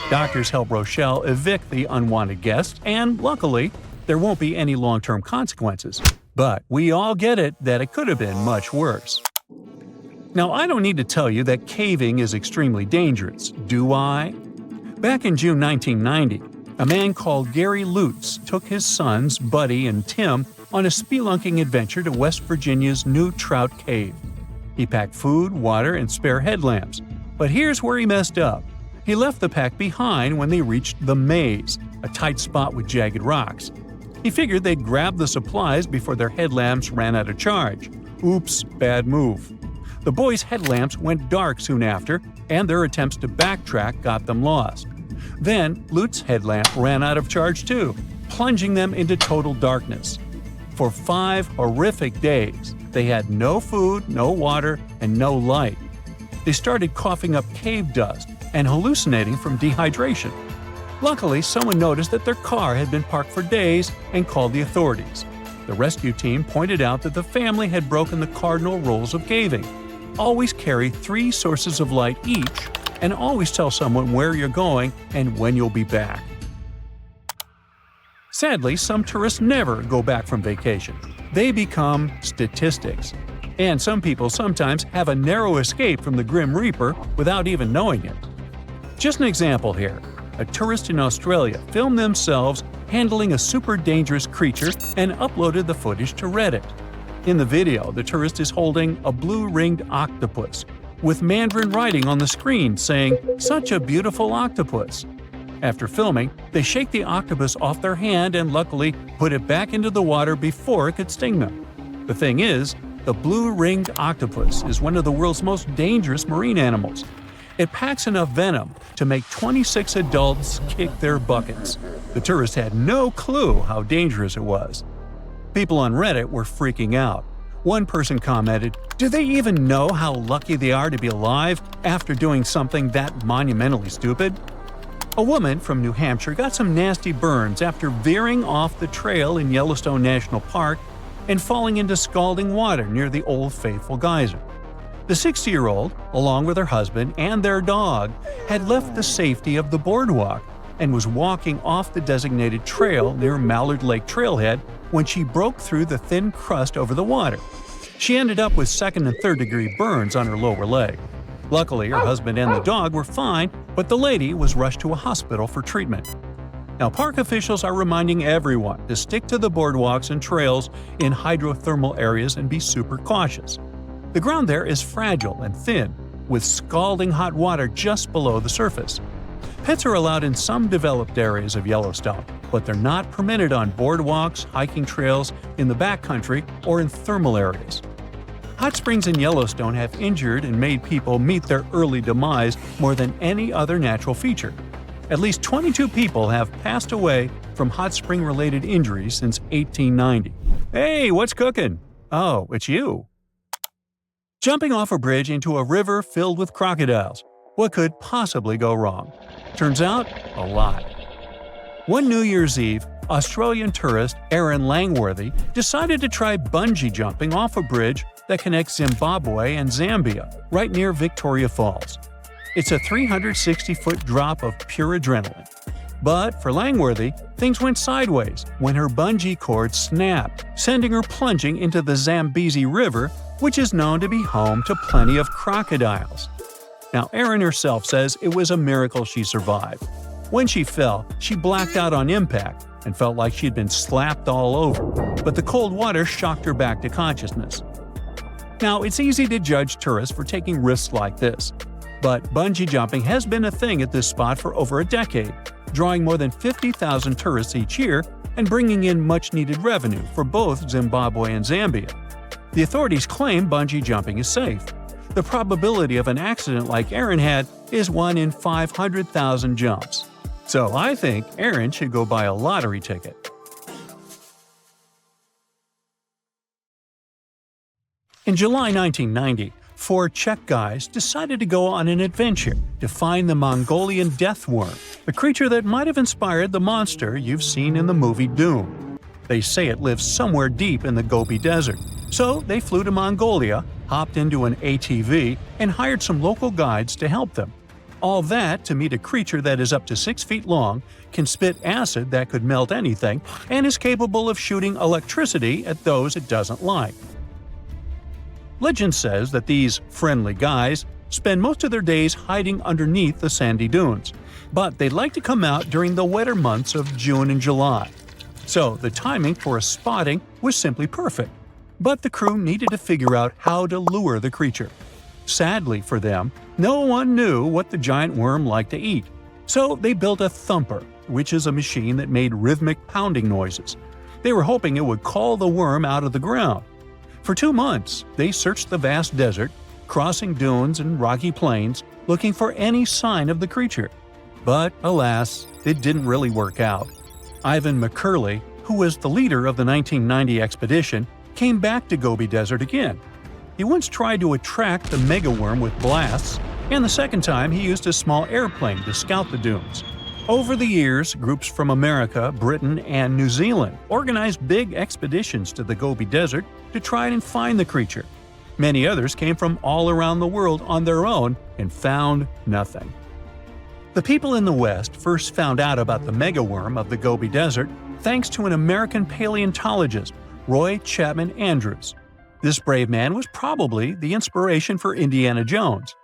Doctors helped Rochelle evict the unwanted guests, and luckily, there won't be any long-term consequences. But we all get it that it could have been much worse. Now, I don't need to tell you that caving is extremely dangerous, do I? Back in June 1990, a man called Gary Lutz took his sons, Buddy and Tim, on a spelunking adventure to West Virginia's New Trout Cave. He packed food, water, and spare headlamps. But here's where he messed up. He left the pack behind when they reached the maze, a tight spot with jagged rocks. He figured they'd grab the supplies before their headlamps ran out of charge. Oops, bad move. The boys' headlamps went dark soon after, and their attempts to backtrack got them lost. Then, Lutz's headlamp ran out of charge too, plunging them into total darkness. For 5 horrific days, they had no food, no water, and no light. They started coughing up cave dust and hallucinating from dehydration. Luckily, someone noticed that their car had been parked for days and called the authorities. The rescue team pointed out that the family had broken the cardinal rules of caving. Always carry 3 sources of light each, and always tell someone where you're going and when you'll be back. Sadly, some tourists never go back from vacation. They become statistics. And some people sometimes have a narrow escape from the Grim Reaper without even knowing it. Just an example here. A tourist in Australia filmed themselves handling a super dangerous creature and uploaded the footage to Reddit. In the video, the tourist is holding a blue-ringed octopus. with Mandarin writing on the screen saying, "Such a beautiful octopus." After filming, they shake the octopus off their hand and luckily put it back into the water before it could sting them. The thing is, the blue-ringed octopus is one of the world's most dangerous marine animals. It packs enough venom to make 26 adults kick their buckets. The tourists had no clue how dangerous it was. People on Reddit were freaking out. One person commented, "Do they even know how lucky they are to be alive after doing something that monumentally stupid?" A woman from New Hampshire got some nasty burns after veering off the trail in Yellowstone National Park and falling into scalding water near the Old Faithful geyser. The 60-year-old, along with her husband and their dog, had left the safety of the boardwalk and was walking off the designated trail near Mallard Lake Trailhead when she broke through the thin crust over the water. She ended up with second and third-degree burns on her lower leg. Luckily, her husband and the dog were fine, but the lady was rushed to a hospital for treatment. Now, park officials are reminding everyone to stick to the boardwalks and trails in hydrothermal areas and be super cautious. The ground there is fragile and thin, with scalding hot water just below the surface. Pets are allowed in some developed areas of Yellowstone, but they're not permitted on boardwalks, hiking trails, in the backcountry, or in thermal areas. Hot springs in Yellowstone have injured and made people meet their early demise more than any other natural feature. At least 22 people have passed away from hot spring-related injuries since 1890. Hey, what's cooking? Oh, it's you. Jumping off a bridge into a river filled with crocodiles. What could possibly go wrong? Turns out, a lot. One New Year's Eve, Australian tourist Aaron Langworthy decided to try bungee jumping off a bridge that connects Zimbabwe and Zambia, right near Victoria Falls. It's a 360-foot drop of pure adrenaline. But for Langworthy, things went sideways when her bungee cord snapped, sending her plunging into the Zambezi River, which is known to be home to plenty of crocodiles. Now, Erin herself says it was a miracle she survived. When she fell, she blacked out on impact and felt like she'd been slapped all over, but the cold water shocked her back to consciousness. Now, it's easy to judge tourists for taking risks like this, but bungee jumping has been a thing at this spot for over a decade, drawing more than 50,000 tourists each year and bringing in much-needed revenue for both Zimbabwe and Zambia. The authorities claim bungee jumping is safe. The probability of an accident like Aaron had is 1 in 500,000 jumps. So I think Aaron should go buy a lottery ticket. In July 1990, 4 Czech guys decided to go on an adventure to find the Mongolian deathworm, a creature that might have inspired the monster you've seen in the movie Dune. They say it lives somewhere deep in the Gobi Desert. So they flew to Mongolia, hopped into an ATV, and hired some local guides to help them. All that to meet a creature that is up to 6 feet long, can spit acid that could melt anything, and is capable of shooting electricity at those it doesn't like. Legend says that these friendly guys spend most of their days hiding underneath the sandy dunes, but they'd like to come out during the wetter months of June and July. So the timing for a spotting was simply perfect. But the crew needed to figure out how to lure the creature. Sadly for them, no one knew what the giant worm liked to eat. So they built a thumper, which is a machine that made rhythmic pounding noises. They were hoping it would call the worm out of the ground. For 2 months, they searched the vast desert, crossing dunes and rocky plains, looking for any sign of the creature. But alas, it didn't really work out. Ivan McCurley, who was the leader of the 1990 expedition, came back to Gobi Desert again. He once tried to attract the megaworm with blasts, and the second time he used a small airplane to scout the dunes. Over the years, groups from America, Britain, and New Zealand organized big expeditions to the Gobi Desert to try and find the creature. Many others came from all around the world on their own and found nothing. The people in the West first found out about the megaworm of the Gobi Desert thanks to an American paleontologist, Roy Chapman Andrews. This brave man was probably the inspiration for Indiana Jones.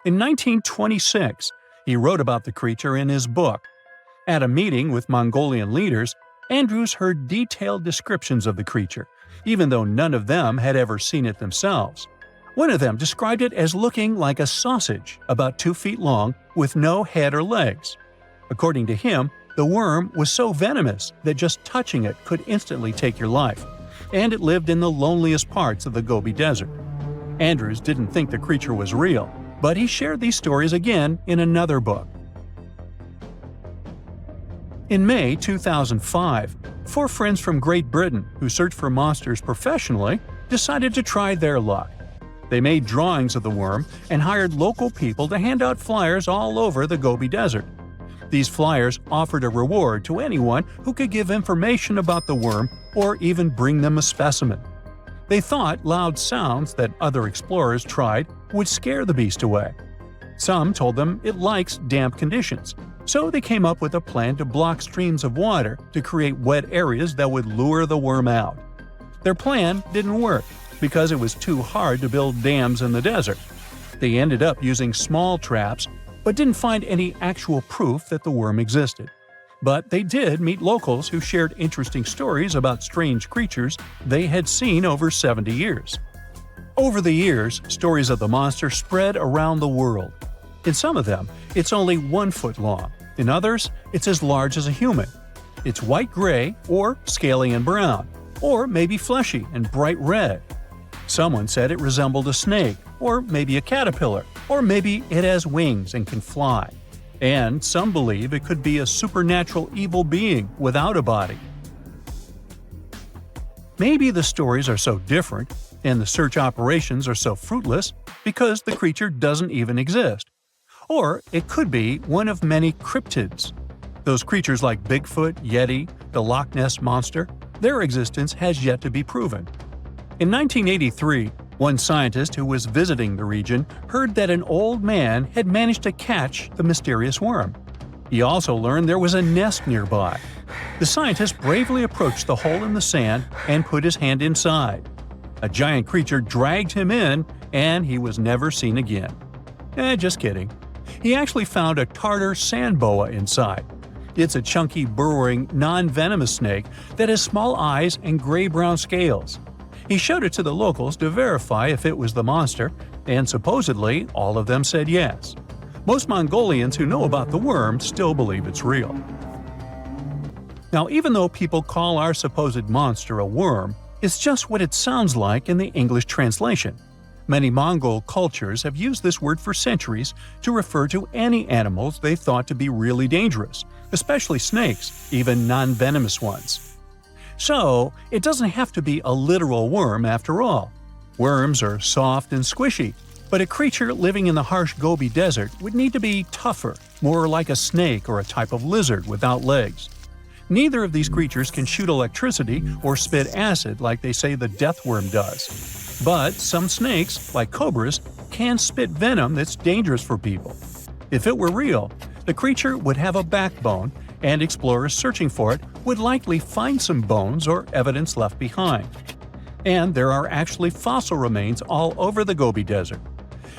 In 1926, he wrote about the creature in his book. At a meeting with Mongolian leaders, Andrews heard detailed descriptions of the creature, even though none of them had ever seen it themselves. One of them described it as looking like a sausage, about 2 feet long, with no head or legs. According to him, the worm was so venomous that just touching it could instantly take your life, and it lived in the loneliest parts of the Gobi Desert. Andrews didn't think the creature was real, but he shared these stories again in another book. In May 2005, 4 friends from Great Britain who search for monsters professionally decided to try their luck. They made drawings of the worm and hired local people to hand out flyers all over the Gobi Desert. These flyers offered a reward to anyone who could give information about the worm or even bring them a specimen. They thought loud sounds that other explorers tried would scare the beast away. Some told them it likes damp conditions, so they came up with a plan to block streams of water to create wet areas that would lure the worm out. Their plan didn't work because it was too hard to build dams in the desert. They ended up using small traps, but didn't find any actual proof that the worm existed. But they did meet locals who shared interesting stories about strange creatures they had seen over 70 years. Over the years, stories of the monster spread around the world. In some of them, it's only 1 foot long. In others, it's as large as a human. It's white-gray or scaly and brown, or maybe fleshy and bright red. Someone said it resembled a snake, or maybe a caterpillar, or maybe it has wings and can fly. And some believe it could be a supernatural evil being without a body. Maybe the stories are so different, and the search operations are so fruitless, because the creature doesn't even exist. Or it could be one of many cryptids. Those creatures like Bigfoot, Yeti, the Loch Ness Monster, their existence has yet to be proven. In 1983, one scientist who was visiting the region heard that an old man had managed to catch the mysterious worm. He also learned there was a nest nearby. The scientist bravely approached the hole in the sand and put his hand inside. A giant creature dragged him in, and he was never seen again. Just kidding. He actually found a Tartar sand boa inside. It's a chunky, burrowing, non-venomous snake that has small eyes and gray-brown scales. He showed it to the locals to verify if it was the monster, and supposedly all of them said yes. Most Mongolians who know about the worm still believe it's real. Now, even though people call our supposed monster a worm, it's just what it sounds like in the English translation. Many Mongol cultures have used this word for centuries to refer to any animals they thought to be really dangerous, especially snakes, even non-venomous ones. So, it doesn't have to be a literal worm after all. Worms are soft and squishy, but a creature living in the harsh Gobi Desert would need to be tougher, more like a snake or a type of lizard without legs. Neither of these creatures can shoot electricity or spit acid like they say the deathworm does. But some snakes, like cobras, can spit venom that's dangerous for people. If it were real, the creature would have a backbone, and explorers searching for it would likely find some bones or evidence left behind. And there are actually fossil remains all over the Gobi Desert.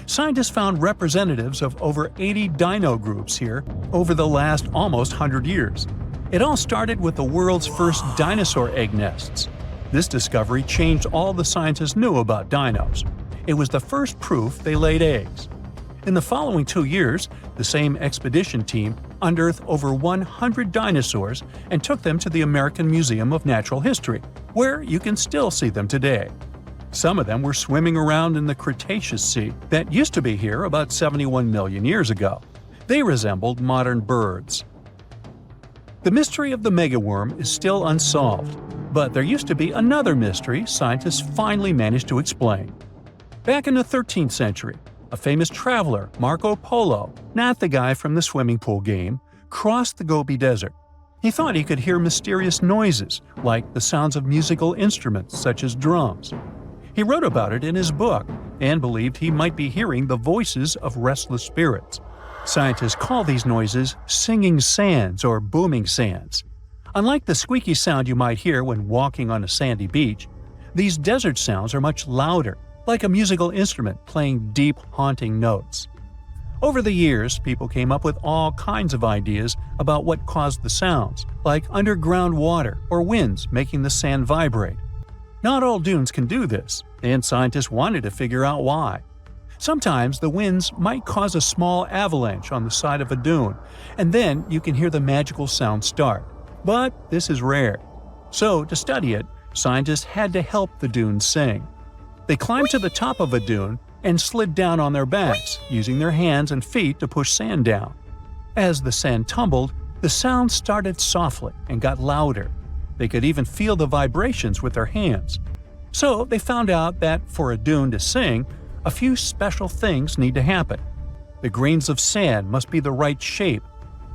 Scientists found representatives of over 80 dino groups here over the last almost 100 years. It all started with the world's first dinosaur egg nests. This discovery changed all the scientists knew about dinos. It was the first proof they laid eggs. In the following 2 years, the same expedition team unearthed over 100 dinosaurs and took them to the American Museum of Natural History, where you can still see them today. Some of them were swimming around in the Cretaceous Sea that used to be here about 71 million years ago. They resembled modern birds. The mystery of the megaworm is still unsolved, but there used to be another mystery scientists finally managed to explain. Back in the 13th century, a famous traveler, Marco Polo, not the guy from the swimming pool game, crossed the Gobi Desert. He thought he could hear mysterious noises, like the sounds of musical instruments such as drums. He wrote about it in his book and believed he might be hearing the voices of restless spirits. Scientists call these noises singing sands or booming sands. Unlike the squeaky sound you might hear when walking on a sandy beach, these desert sounds are much louder, like a musical instrument playing deep, haunting notes. Over the years, people came up with all kinds of ideas about what caused the sounds, like underground water or winds making the sand vibrate. Not all dunes can do this, and scientists wanted to figure out why. Sometimes the winds might cause a small avalanche on the side of a dune, and then you can hear the magical sound start. But this is rare. So, to study it, scientists had to help the dunes sing. They climbed to the top of a dune and slid down on their backs, using their hands and feet to push sand down. As the sand tumbled, the sound started softly and got louder. They could even feel the vibrations with their hands. So they found out that for a dune to sing, a few special things need to happen. The grains of sand must be the right shape.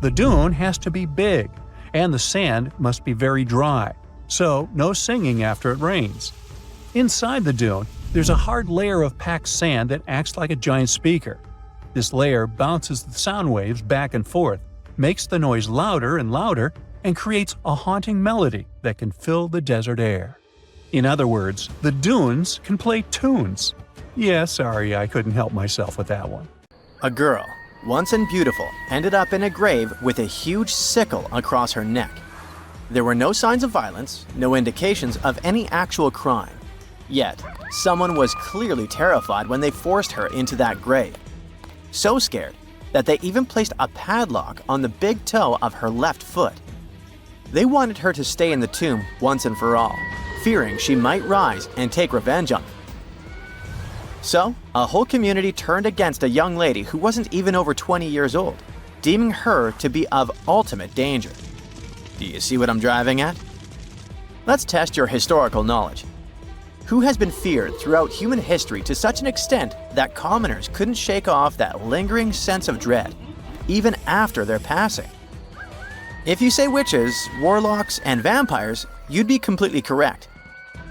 The dune has to be big, and the sand must be very dry, so no singing after it rains. Inside the dune, there's a hard layer of packed sand that acts like a giant speaker. This layer bounces the sound waves back and forth, makes the noise louder and louder, and creates a haunting melody that can fill the desert air. In other words, the dunes can play tunes. Yeah, sorry, I couldn't help myself with that one. A girl, once and beautiful, ended up in a grave with a huge sickle across her neck. There were no signs of violence, no indications of any actual crime. Yet, someone was clearly terrified when they forced her into that grave. So scared that they even placed a padlock on the big toe of her left foot. They wanted her to stay in the tomb once and for all, fearing she might rise and take revenge on them. So, a whole community turned against a young lady who wasn't even over 20 years old, deeming her to be of ultimate danger. Do you see what I'm driving at? Let's test your historical knowledge. Who has been feared throughout human history to such an extent that commoners couldn't shake off that lingering sense of dread, even after their passing? If you say witches, warlocks, and vampires, you'd be completely correct.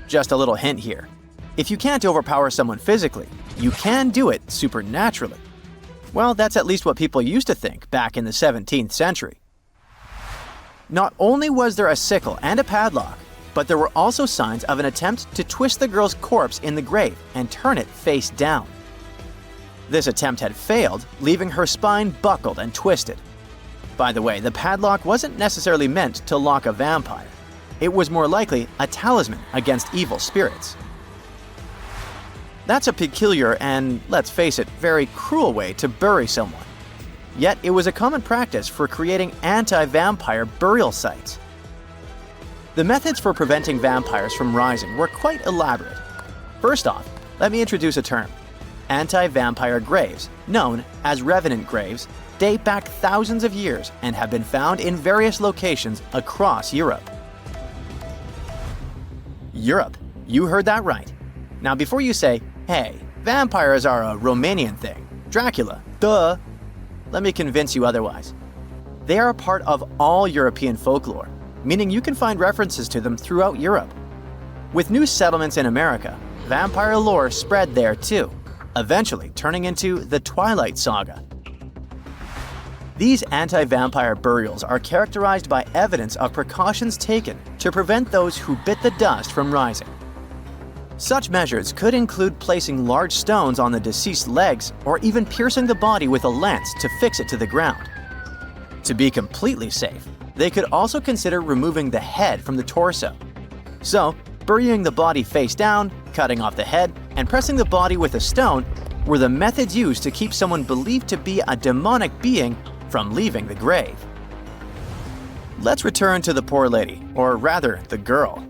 Just a little hint here. If you can't overpower someone physically, you can do it supernaturally. Well, that's at least what people used to think back in the 17th century. Not only was there a sickle and a padlock, but there were also signs of an attempt to twist the girl's corpse in the grave and turn it face down. This attempt had failed, leaving her spine buckled and twisted. By the way, the padlock wasn't necessarily meant to lock a vampire. It was more likely a talisman against evil spirits. That's a peculiar and, let's face it, very cruel way to bury someone. Yet it was a common practice for creating anti-vampire burial sites. The methods for preventing vampires from rising were quite elaborate. First off, let me introduce a term. Anti-vampire graves, known as revenant graves, date back thousands of years and have been found in various locations across Europe. Europe, you heard that right. Now before you say, hey, vampires are a Romanian thing, Dracula, duh, let me convince you otherwise. They are a part of all European folklore, meaning you can find references to them throughout Europe. With new settlements in America, vampire lore spread there too, eventually turning into the Twilight Saga. These anti-vampire burials are characterized by evidence of precautions taken to prevent those who bit the dust from rising. Such measures could include placing large stones on the deceased's legs or even piercing the body with a lance to fix it to the ground. To be completely safe, they could also consider removing the head from the torso. So, burying the body face down, cutting off the head, and pressing the body with a stone were the methods used to keep someone believed to be a demonic being from leaving the grave. Let's return to the poor lady, or rather, the girl.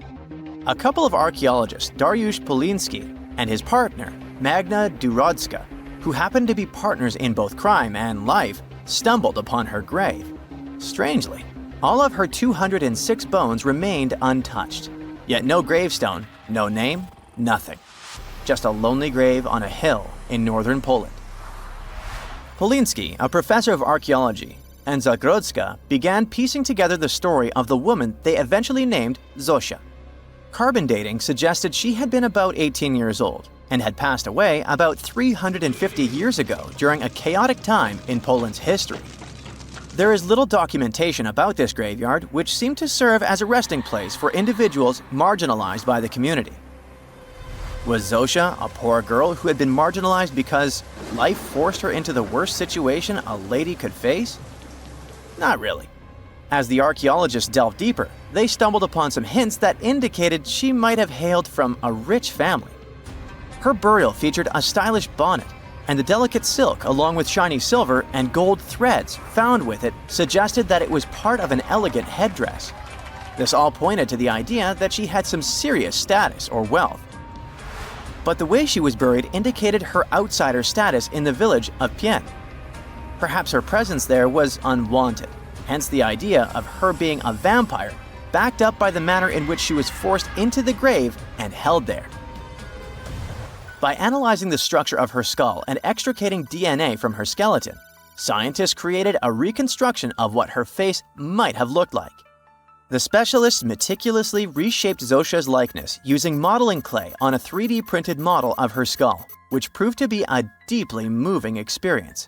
A couple of archaeologists, Dariusz Poliński and his partner, Magna Durodzka, who happened to be partners in both crime and life, stumbled upon her grave. Strangely, all of her 206 bones remained untouched. Yet no gravestone, no name, nothing. Just a lonely grave on a hill in northern Poland. Poliński, a professor of archaeology, and Zagrodzka began piecing together the story of the woman they eventually named Zosia. Carbon dating suggested she had been about 18 years old and had passed away about 350 years ago during a chaotic time in Poland's history. There is little documentation about this graveyard, which seemed to serve as a resting place for individuals marginalized by the community. Was Zosia a poor girl who had been marginalized because life forced her into the worst situation a lady could face? Not really. As the archaeologists delved deeper, they stumbled upon some hints that indicated she might have hailed from a rich family. Her burial featured a stylish bonnet, and the delicate silk along with shiny silver and gold threads found with it suggested that it was part of an elegant headdress. This all pointed to the idea that she had some serious status or wealth. But the way she was buried indicated her outsider status in the village of Pien. Perhaps her presence there was unwanted, hence the idea of her being a vampire, backed up by the manner in which she was forced into the grave and held there. By analyzing the structure of her skull and extricating DNA from her skeleton, scientists created a reconstruction of what her face might have looked like. The specialists meticulously reshaped Zosha's likeness using modeling clay on a 3D printed model of her skull, which proved to be a deeply moving experience.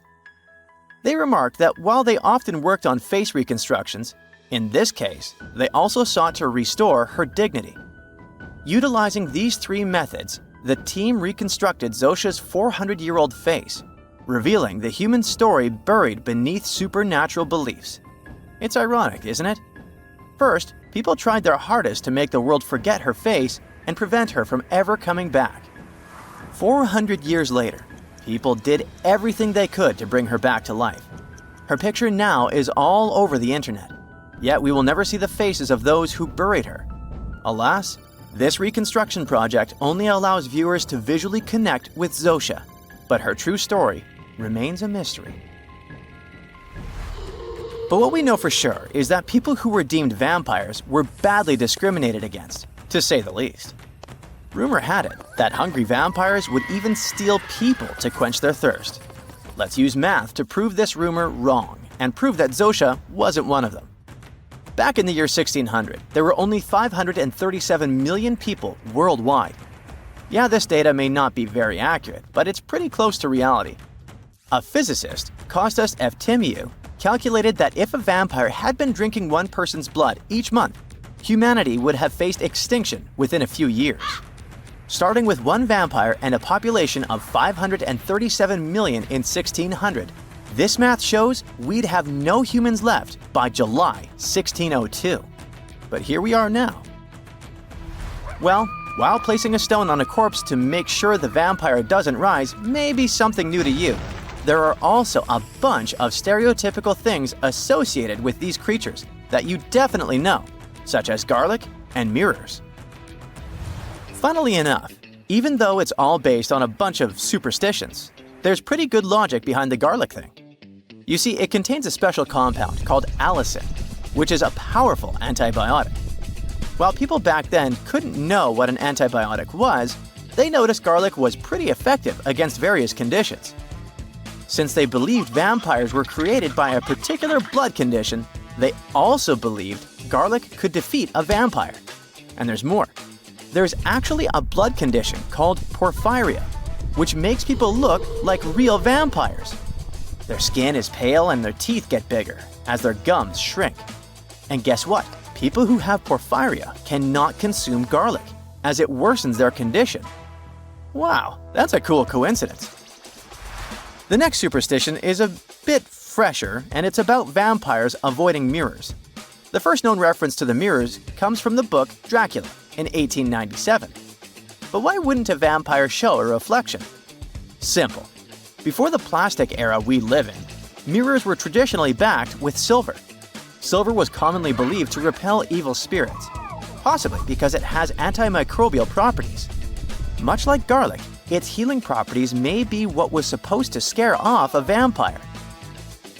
They remarked that while they often worked on face reconstructions, in this case, they also sought to restore her dignity. Utilizing these three methods, the team reconstructed Zosha's 400-year-old face, revealing the human story buried beneath supernatural beliefs. It's ironic, isn't it? First, people tried their hardest to make the world forget her face and prevent her from ever coming back. 400 years later, people did everything they could to bring her back to life. Her picture now is all over the internet, yet we will never see the faces of those who buried her. Alas, this reconstruction project only allows viewers to visually connect with Zosha, but her true story remains a mystery. But what we know for sure is that people who were deemed vampires were badly discriminated against, to say the least. Rumor had it that hungry vampires would even steal people to quench their thirst. Let's use math to prove this rumor wrong and prove that Zosha wasn't one of them. Back in the year 1600, there were only 537 million people worldwide. Yeah, this data may not be very accurate, but it's pretty close to reality. A physicist, Kostas Eftimiou, calculated that if a vampire had been drinking one person's blood each month, humanity would have faced extinction within a few years. Starting with one vampire and a population of 537 million in 1600, this math shows we'd have no humans left by July 1602. But here we are now. Well, while placing a stone on a corpse to make sure the vampire doesn't rise may be something new to you, there are also a bunch of stereotypical things associated with these creatures that you definitely know, such as garlic and mirrors. Funnily enough, even though it's all based on a bunch of superstitions, there's pretty good logic behind the garlic thing. You see, it contains a special compound called allicin, which is a powerful antibiotic. While people back then couldn't know what an antibiotic was, they noticed garlic was pretty effective against various conditions. Since they believed vampires were created by a particular blood condition, they also believed garlic could defeat a vampire. And there's more. There's actually a blood condition called porphyria, which makes people look like real vampires. Their skin is pale and their teeth get bigger as their gums shrink. And guess what? People who have porphyria cannot consume garlic, as it worsens their condition. Wow, that's a cool coincidence. The next superstition is a bit fresher, and it's about vampires avoiding mirrors. The first known reference to the mirrors comes from the book Dracula in 1897. But why wouldn't a vampire show a reflection? Simple. Before the plastic era we live in, mirrors were traditionally backed with silver. Silver was commonly believed to repel evil spirits, possibly because it has antimicrobial properties. Much like garlic, its healing properties may be what was supposed to scare off a vampire.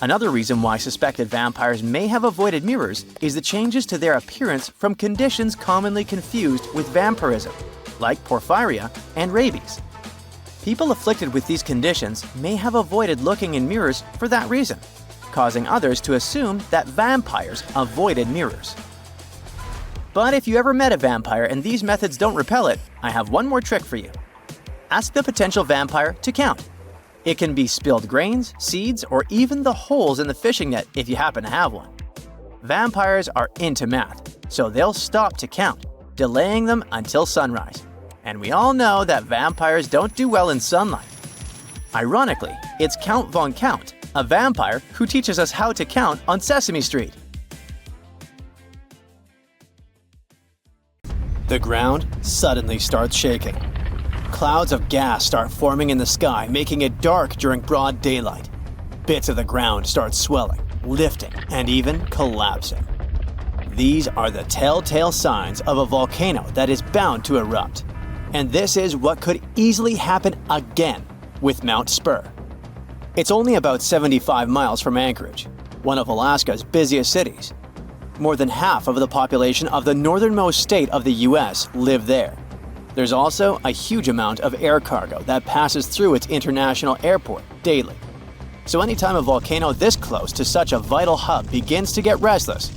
Another reason why suspected vampires may have avoided mirrors is the changes to their appearance from conditions commonly confused with vampirism, like porphyria and rabies. People afflicted with these conditions may have avoided looking in mirrors for that reason, causing others to assume that vampires avoided mirrors. But if you ever met a vampire and these methods don't repel it, I have one more trick for you. Ask the potential vampire to count. It can be spilled grains, seeds, or even the holes in the fishing net if you happen to have one. Vampires are into math, so they'll stop to count, delaying them until sunrise. And we all know that vampires don't do well in sunlight. Ironically, it's Count Von Count, a vampire who teaches us how to count on Sesame Street. the ground suddenly starts shaking. Clouds of gas start forming in the sky, making it dark during broad daylight. Bits of the ground start swelling, lifting, and even collapsing. These are the telltale signs of a volcano that is bound to erupt. And this is what could easily happen again with Mount Spur. It's only about 75 miles from Anchorage, one of Alaska's busiest cities. More than half of the population of the northernmost state of the US live there. There's also a huge amount of air cargo that passes through its international airport daily. So anytime a volcano this close to such a vital hub begins to get restless,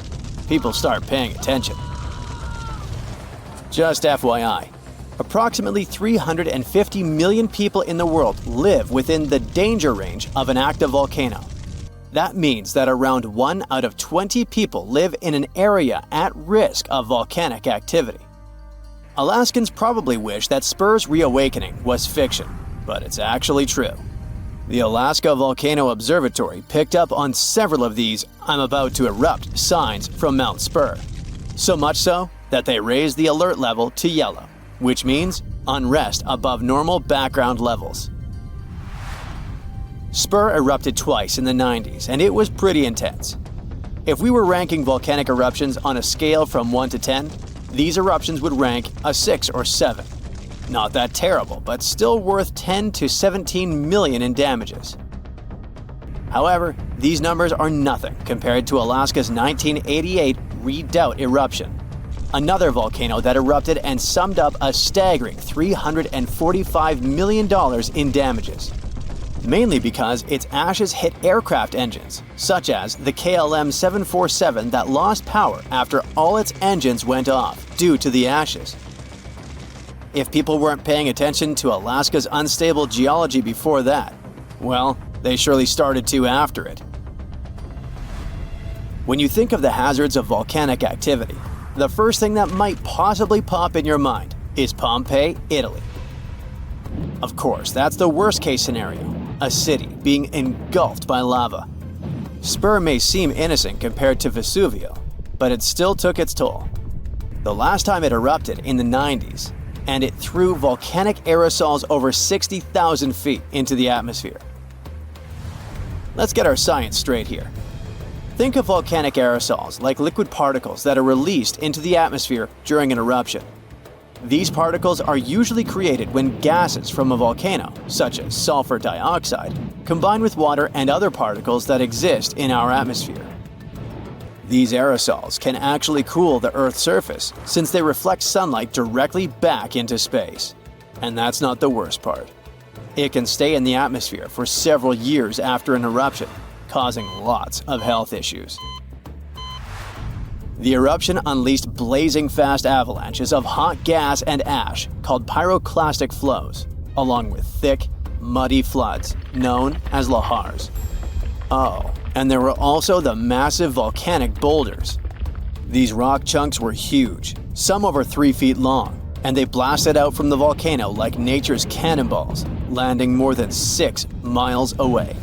people start paying attention. Just FYI, approximately 350 million people in the world live within the danger range of an active volcano. That means that around 1 out of 20 people live in an area at risk of volcanic activity. Alaskans probably wish that Spur's reawakening was fiction, but it's actually true. The Alaska Volcano Observatory picked up on several of these "I'm about to erupt" signs from Mount Spur. So much so that they raised the alert level to yellow, which means unrest above normal background levels. Spur erupted twice in the 90s, and it was pretty intense. If we were ranking volcanic eruptions on a scale from 1 to 10, these eruptions would rank a 6 or 7. Not that terrible, but still worth 10 to 17 million in damages. However, these numbers are nothing compared to Alaska's 1988 Redoubt eruption, another volcano that erupted and summed up a staggering $345 million in damages. Mainly because its ashes hit aircraft engines, such as the KLM 747 that lost power after all its engines went off due to the ashes. If people weren't paying attention to Alaska's unstable geology before that, well, they surely started to after it. When you think of the hazards of volcanic activity, the first thing that might possibly pop in your mind is Pompeii, Italy. Of course, that's the worst-case scenario, a city being engulfed by lava. Spur may seem innocent compared to Vesuvio, but it still took its toll. The last time it erupted in the 90s, and it threw volcanic aerosols over 60,000 feet into the atmosphere. Let's get our science straight here. Think of volcanic aerosols like liquid particles that are released into the atmosphere during an eruption. These particles are usually created when gases from a volcano, such as sulfur dioxide, combine with water and other particles that exist in our atmosphere. These aerosols can actually cool the Earth's surface since they reflect sunlight directly back into space. And that's not the worst part. It can stay in the atmosphere for several years after an eruption, causing lots of health issues. The eruption unleashed blazing fast avalanches of hot gas and ash called pyroclastic flows, along with thick, muddy floods known as lahars. Oh, and there were also the massive volcanic boulders. These rock chunks were huge, some over 3 feet long, and they blasted out from the volcano like nature's cannonballs, landing more than 6 miles away.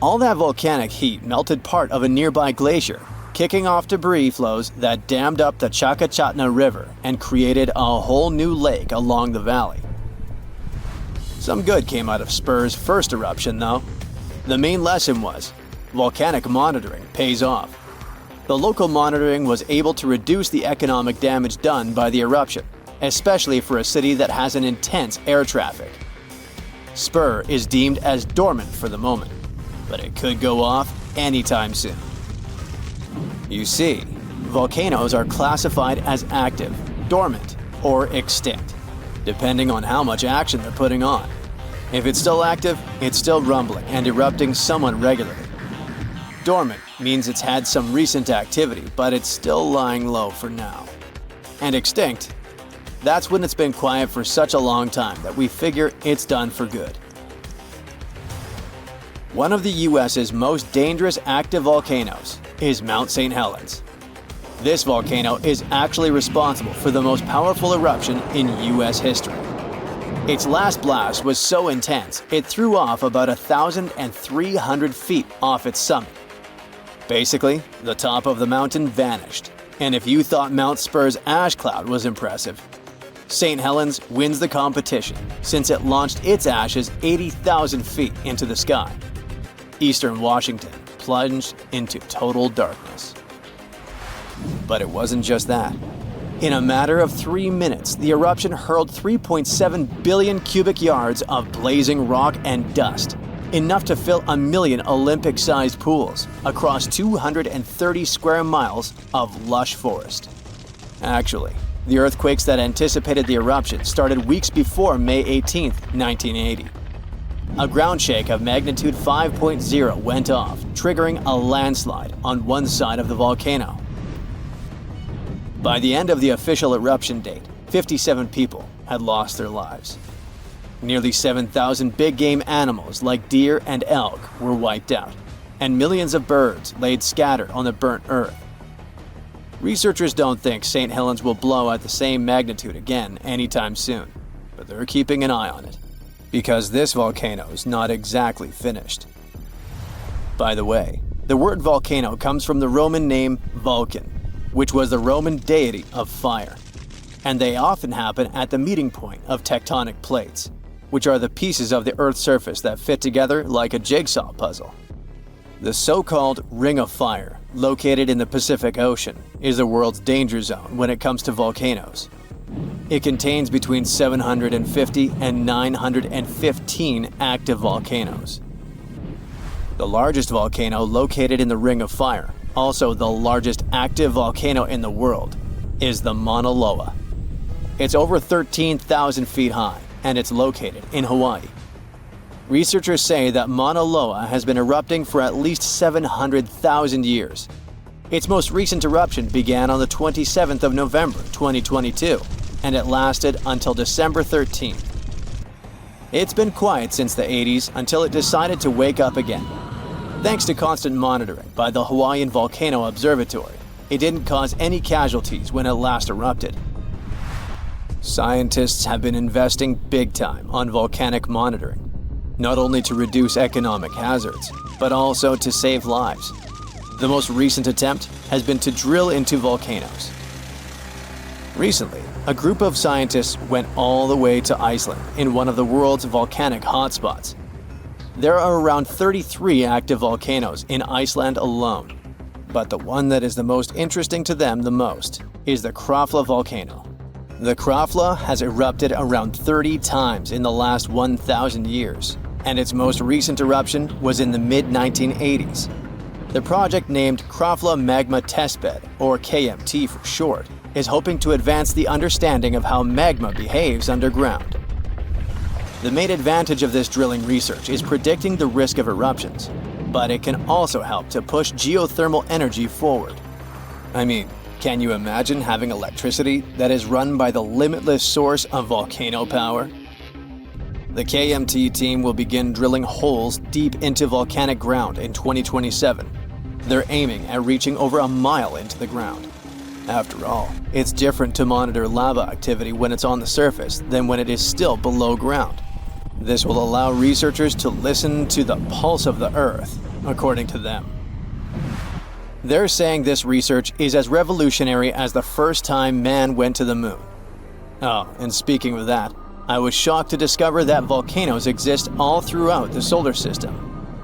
All that volcanic heat melted part of a nearby glacier, kicking off debris flows that dammed up the Chakachatna River and created a whole new lake along the valley. Some good came out of Spur's first eruption, though. The main lesson was, volcanic monitoring pays off. The local monitoring was able to reduce the economic damage done by the eruption, especially for a city that has an intense air traffic. Spur is deemed as dormant for the moment, but it could go off anytime soon. You see, volcanoes are classified as active, dormant, or extinct, depending on how much action they're putting on. If it's still active, it's still rumbling and erupting somewhat regularly. Dormant means it's had some recent activity, but it's still lying low for now. And extinct, that's when it's been quiet for such a long time that we figure it's done for good. One of the US's most dangerous active volcanoes is Mount St. Helens. This volcano is actually responsible for the most powerful eruption in US history. Its last blast was so intense, it threw off about 1,300 feet off its summit. Basically, the top of the mountain vanished, And if you thought Mount Spur's ash cloud was impressive, St. Helens wins the competition since it launched its ashes 80,000 feet into the sky. Eastern Washington plunged into total darkness. But it wasn't just that. In a matter of 3 minutes, the eruption hurled 3.7 billion cubic yards of blazing rock and dust, enough to fill 1 million Olympic-sized pools across 230 square miles of lush forest. Actually, the earthquakes that anticipated the eruption started weeks before May 18, 1980. A ground shake of magnitude 5.0 went off, triggering a landslide on one side of the volcano. By the end of the official eruption date, 57 people had lost their lives. Nearly 7,000 big game animals like deer and elk were wiped out, and millions of birds laid scattered on the burnt earth. Researchers don't think St. Helens will blow at the same magnitude again anytime soon, but they're keeping an eye on it, because this volcano is not exactly finished. By the way, the word volcano comes from the Roman name Vulcan, which was the Roman deity of fire, and they often happen at the meeting point of tectonic plates, which are the pieces of the Earth's surface that fit together like a jigsaw puzzle. The so-called Ring of Fire, located in the Pacific Ocean, is the world's danger zone when it comes to volcanoes. It contains between 750 and 915 active volcanoes. The largest volcano located in the Ring of Fire, also the largest active volcano in the world, is the Mauna Loa. It's over 13,000 feet high, and it's located in Hawaii. Researchers say that Mauna Loa has been erupting for at least 700,000 years. Its most recent eruption began on the 27th of November 2022, and it lasted until December 13th. It's been quiet since the 80s until it decided to wake up again. Thanks to constant monitoring by the Hawaiian Volcano Observatory, it didn't cause any casualties when it last erupted. Scientists have been investing big time on volcanic monitoring, not only to reduce economic hazards, but also to save lives. The most recent attempt has been to drill into volcanoes. Recently, a group of scientists went all the way to Iceland in one of the world's volcanic hotspots. There are around 33 active volcanoes in Iceland alone, but the one that is the most interesting to them the most is the Krafla volcano. The Krafla has erupted around 30 times in the last 1,000 years, and its most recent eruption was in the mid-1980s. The project named Krafla Magma Testbed, or KMT for short, is hoping to advance the understanding of how magma behaves underground. The main advantage of this drilling research is predicting the risk of eruptions, but it can also help to push geothermal energy forward. I mean, can you imagine having electricity that is run by the limitless source of volcano power? The KMT team will begin drilling holes deep into volcanic ground in 2027. They're aiming at reaching over a mile into the ground. After all, it's different to monitor lava activity when it's on the surface than when it is still below ground. This will allow researchers to listen to the pulse of the Earth, according to them. They're saying this research is as revolutionary as the first time man went to the moon. Oh, and speaking of that, I was shocked to discover that volcanoes exist all throughout the solar system.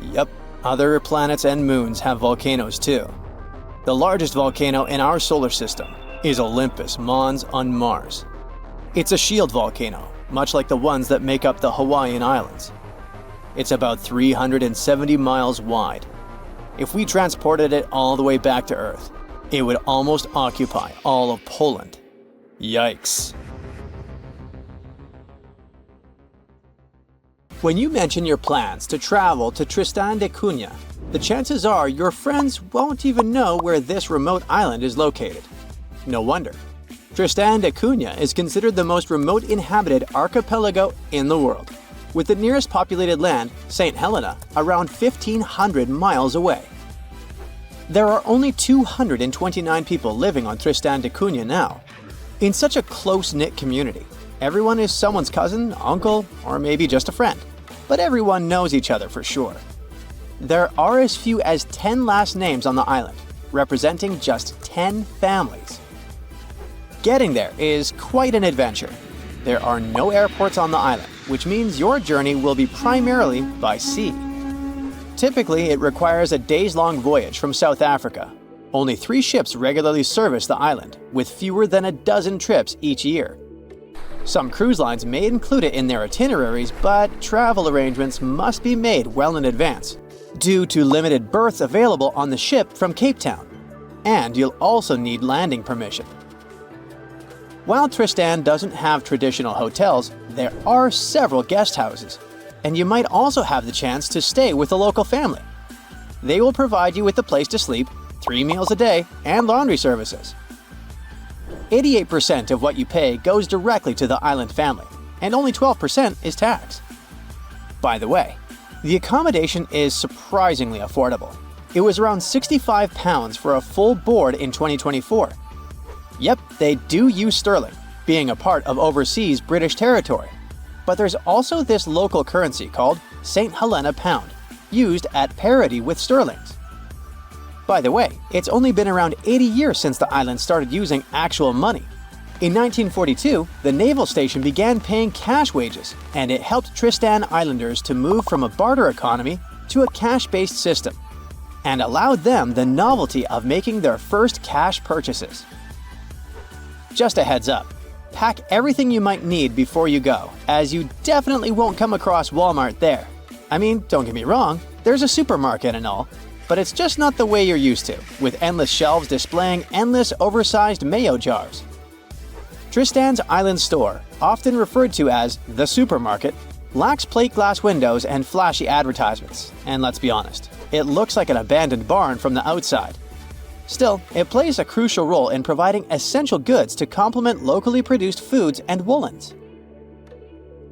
Yep, other planets and moons have volcanoes too. The largest volcano in our solar system is Olympus Mons on Mars. It's a shield volcano, much like the ones that make up the Hawaiian Islands. It's about 370 miles wide. If we transported it all the way back to Earth, it would almost occupy all of Poland. Yikes. When you mention your plans to travel to Tristan da Cunha, the chances are your friends won't even know where this remote island is located. No wonder. Tristan da Cunha is considered the most remote inhabited archipelago in the world, with the nearest populated land, St. Helena, around 1,500 miles away. There are only 229 people living on Tristan da Cunha now. In such a close-knit community, everyone is someone's cousin, uncle, or maybe just a friend, but everyone knows each other for sure. There are as few as 10 last names on the island, representing just 10 families. Getting there is quite an adventure. There are no airports on the island, which means your journey will be primarily by sea. Typically, it requires a days-long voyage from South Africa. Only 3 ships regularly service the island, with fewer than a dozen trips each year. Some cruise lines may include it in their itineraries, but travel arrangements must be made well in advance, due to limited berths available on the ship from Cape Town. And you'll also need landing permission. While Tristan doesn't have traditional hotels, there are several guest houses, and you might also have the chance to stay with a local family. They will provide you with a place to sleep, 3 meals a day, and laundry services. 88% of what you pay goes directly to the island family, and only 12% is tax. By the way, the accommodation is surprisingly affordable. It was around £65 for a full board in 2024. Yep, they do use sterling, being a part of overseas British territory. But there's also this local currency called St. Helena Pound, used at parity with sterlings. By the way, it's only been around 80 years since the island started using actual money. In 1942, the naval station began paying cash wages, and it helped Tristan Islanders to move from a barter economy to a cash-based system, and allowed them the novelty of making their first cash purchases. Just a heads up, pack everything you might need before you go, as you definitely won't come across Walmart there. I mean, don't get me wrong, there's a supermarket and all, but it's just not the way you're used to, with endless shelves displaying endless oversized mayo jars. Tristan's Island Store, often referred to as the supermarket, lacks plate glass windows and flashy advertisements, and let's be honest, it looks like an abandoned barn from the outside. Still, it plays a crucial role in providing essential goods to complement locally produced foods and woolens.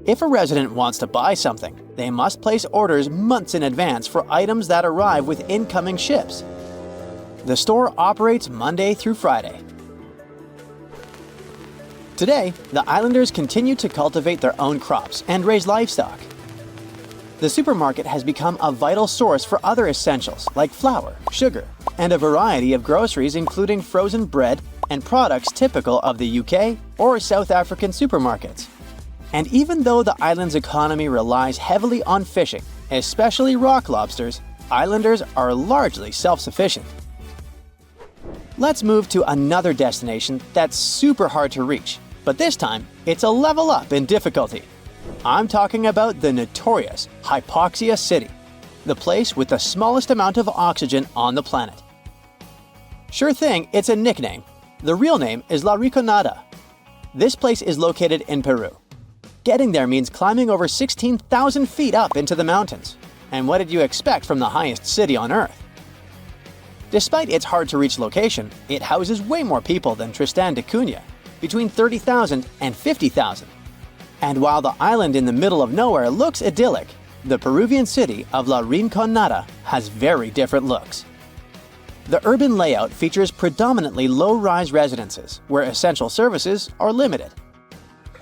If a resident wants to buy something, they must place orders months in advance for items that arrive with incoming ships. The store operates Monday through Friday. Today, the islanders continue to cultivate their own crops and raise livestock. The supermarket has become a vital source for other essentials like flour, sugar, and a variety of groceries including frozen bread and products typical of the UK or South African supermarkets. And even though the island's economy relies heavily on fishing, especially rock lobsters, islanders are largely self-sufficient. Let's move to another destination that's super hard to reach, but this time it's a level up in difficulty. I'm talking about the notorious Hypoxia City, the place with the smallest amount of oxygen on the planet. Sure thing, it's a nickname. The real name is La Rinconada. This place is located in Peru. Getting there means climbing over 16,000 feet up into the mountains. And what did you expect from the highest city on Earth? Despite its hard-to-reach location, it houses way more people than Tristan da Cunha, between 30,000 and 50,000. And while the island in the middle of nowhere looks idyllic, the Peruvian city of La Rinconada has very different looks. The urban layout features predominantly low-rise residences, where essential services are limited.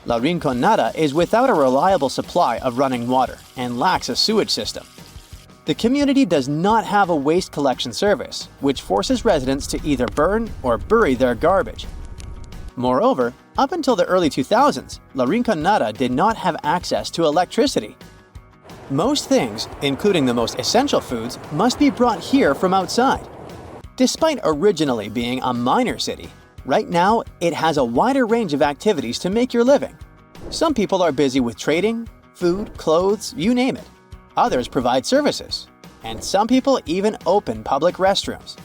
La Rinconada is without a reliable supply of running water and lacks a sewage system. The community does not have a waste collection service, which forces residents to either burn or bury their garbage. Moreover, up until the early 2000s, La Rinconada did not have access to electricity. Most things, including the most essential foods, must be brought here from outside. Despite originally being a minor city, right now it has a wider range of activities to make your living. Some people are busy with trading, food, clothes, you name it. Others provide services, and some people even open public restrooms.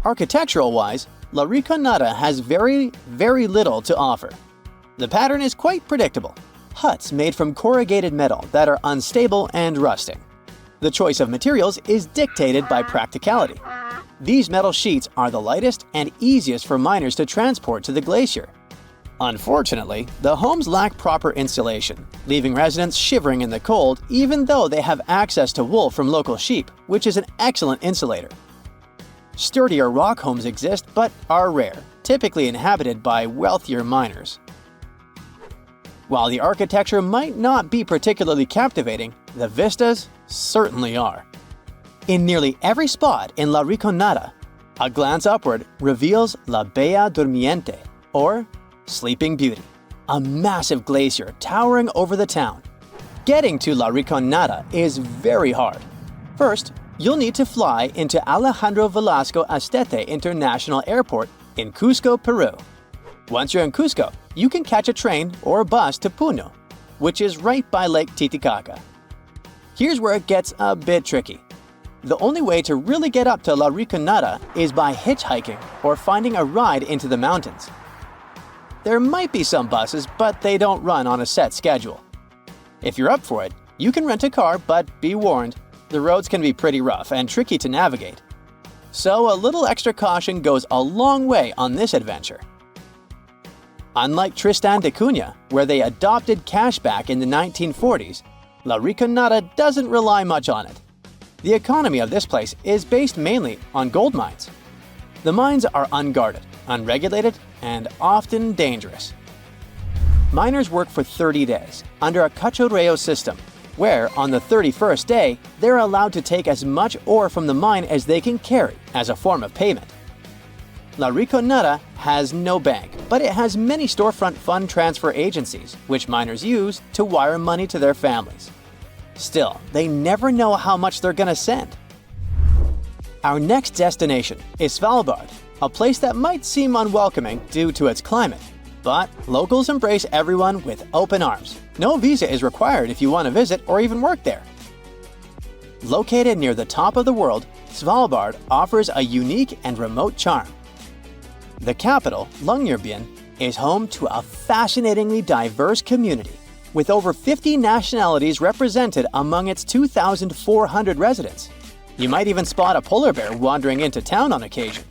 Architectural-wise, La Rinconada has very little to offer. The pattern is quite predictable. Huts made from corrugated metal that are unstable and rusting. The choice of materials is dictated by practicality. These metal sheets are the lightest and easiest for miners to transport to the glacier. Unfortunately, the homes lack proper insulation, leaving residents shivering in the cold even though they have access to wool from local sheep, which is an excellent insulator. Sturdier rock homes exist but are rare, typically inhabited by wealthier miners. While the architecture might not be particularly captivating, the vistas certainly are. In nearly every spot in La Riconada, a glance upward reveals La Bella Durmiente, or Sleeping Beauty, a massive glacier towering over the town. Getting to La Riconada is very hard. First, you'll need to fly into Alejandro Velasco Astete International Airport in Cusco, Peru. Once you're in Cusco, you can catch a train or a bus to Puno, which is right by Lake Titicaca. Here's where it gets a bit tricky. The only way to really get up to La Riconada is by hitchhiking or finding a ride into the mountains. There might be some buses, but they don't run on a set schedule. If you're up for it, you can rent a car, but be warned, the roads can be pretty rough and tricky to navigate. So a little extra caution goes a long way on this adventure. Unlike Tristan da Cunha, where they adopted cashback in the 1940s, La Riconada doesn't rely much on it. The economy of this place is based mainly on gold mines. The mines are unguarded, unregulated, and often dangerous. Miners work for 30 days under a cachorreo system, where on the 31st day, they're allowed to take as much ore from the mine as they can carry as a form of payment. La Riconada has no bank, but it has many storefront fund transfer agencies, which miners use to wire money to their families. Still, they never know how much they're gonna send. Our next destination is Svalbard, a place that might seem unwelcoming due to its climate. But locals embrace everyone with open arms. No visa is required if you want to visit or even work there. Located near the top of the world, Svalbard offers a unique and remote charm. The capital, Longyearbyen, is home to a fascinatingly diverse community, with over 50 nationalities represented among its 2,400 residents. You might even spot a polar bear wandering into town on occasion.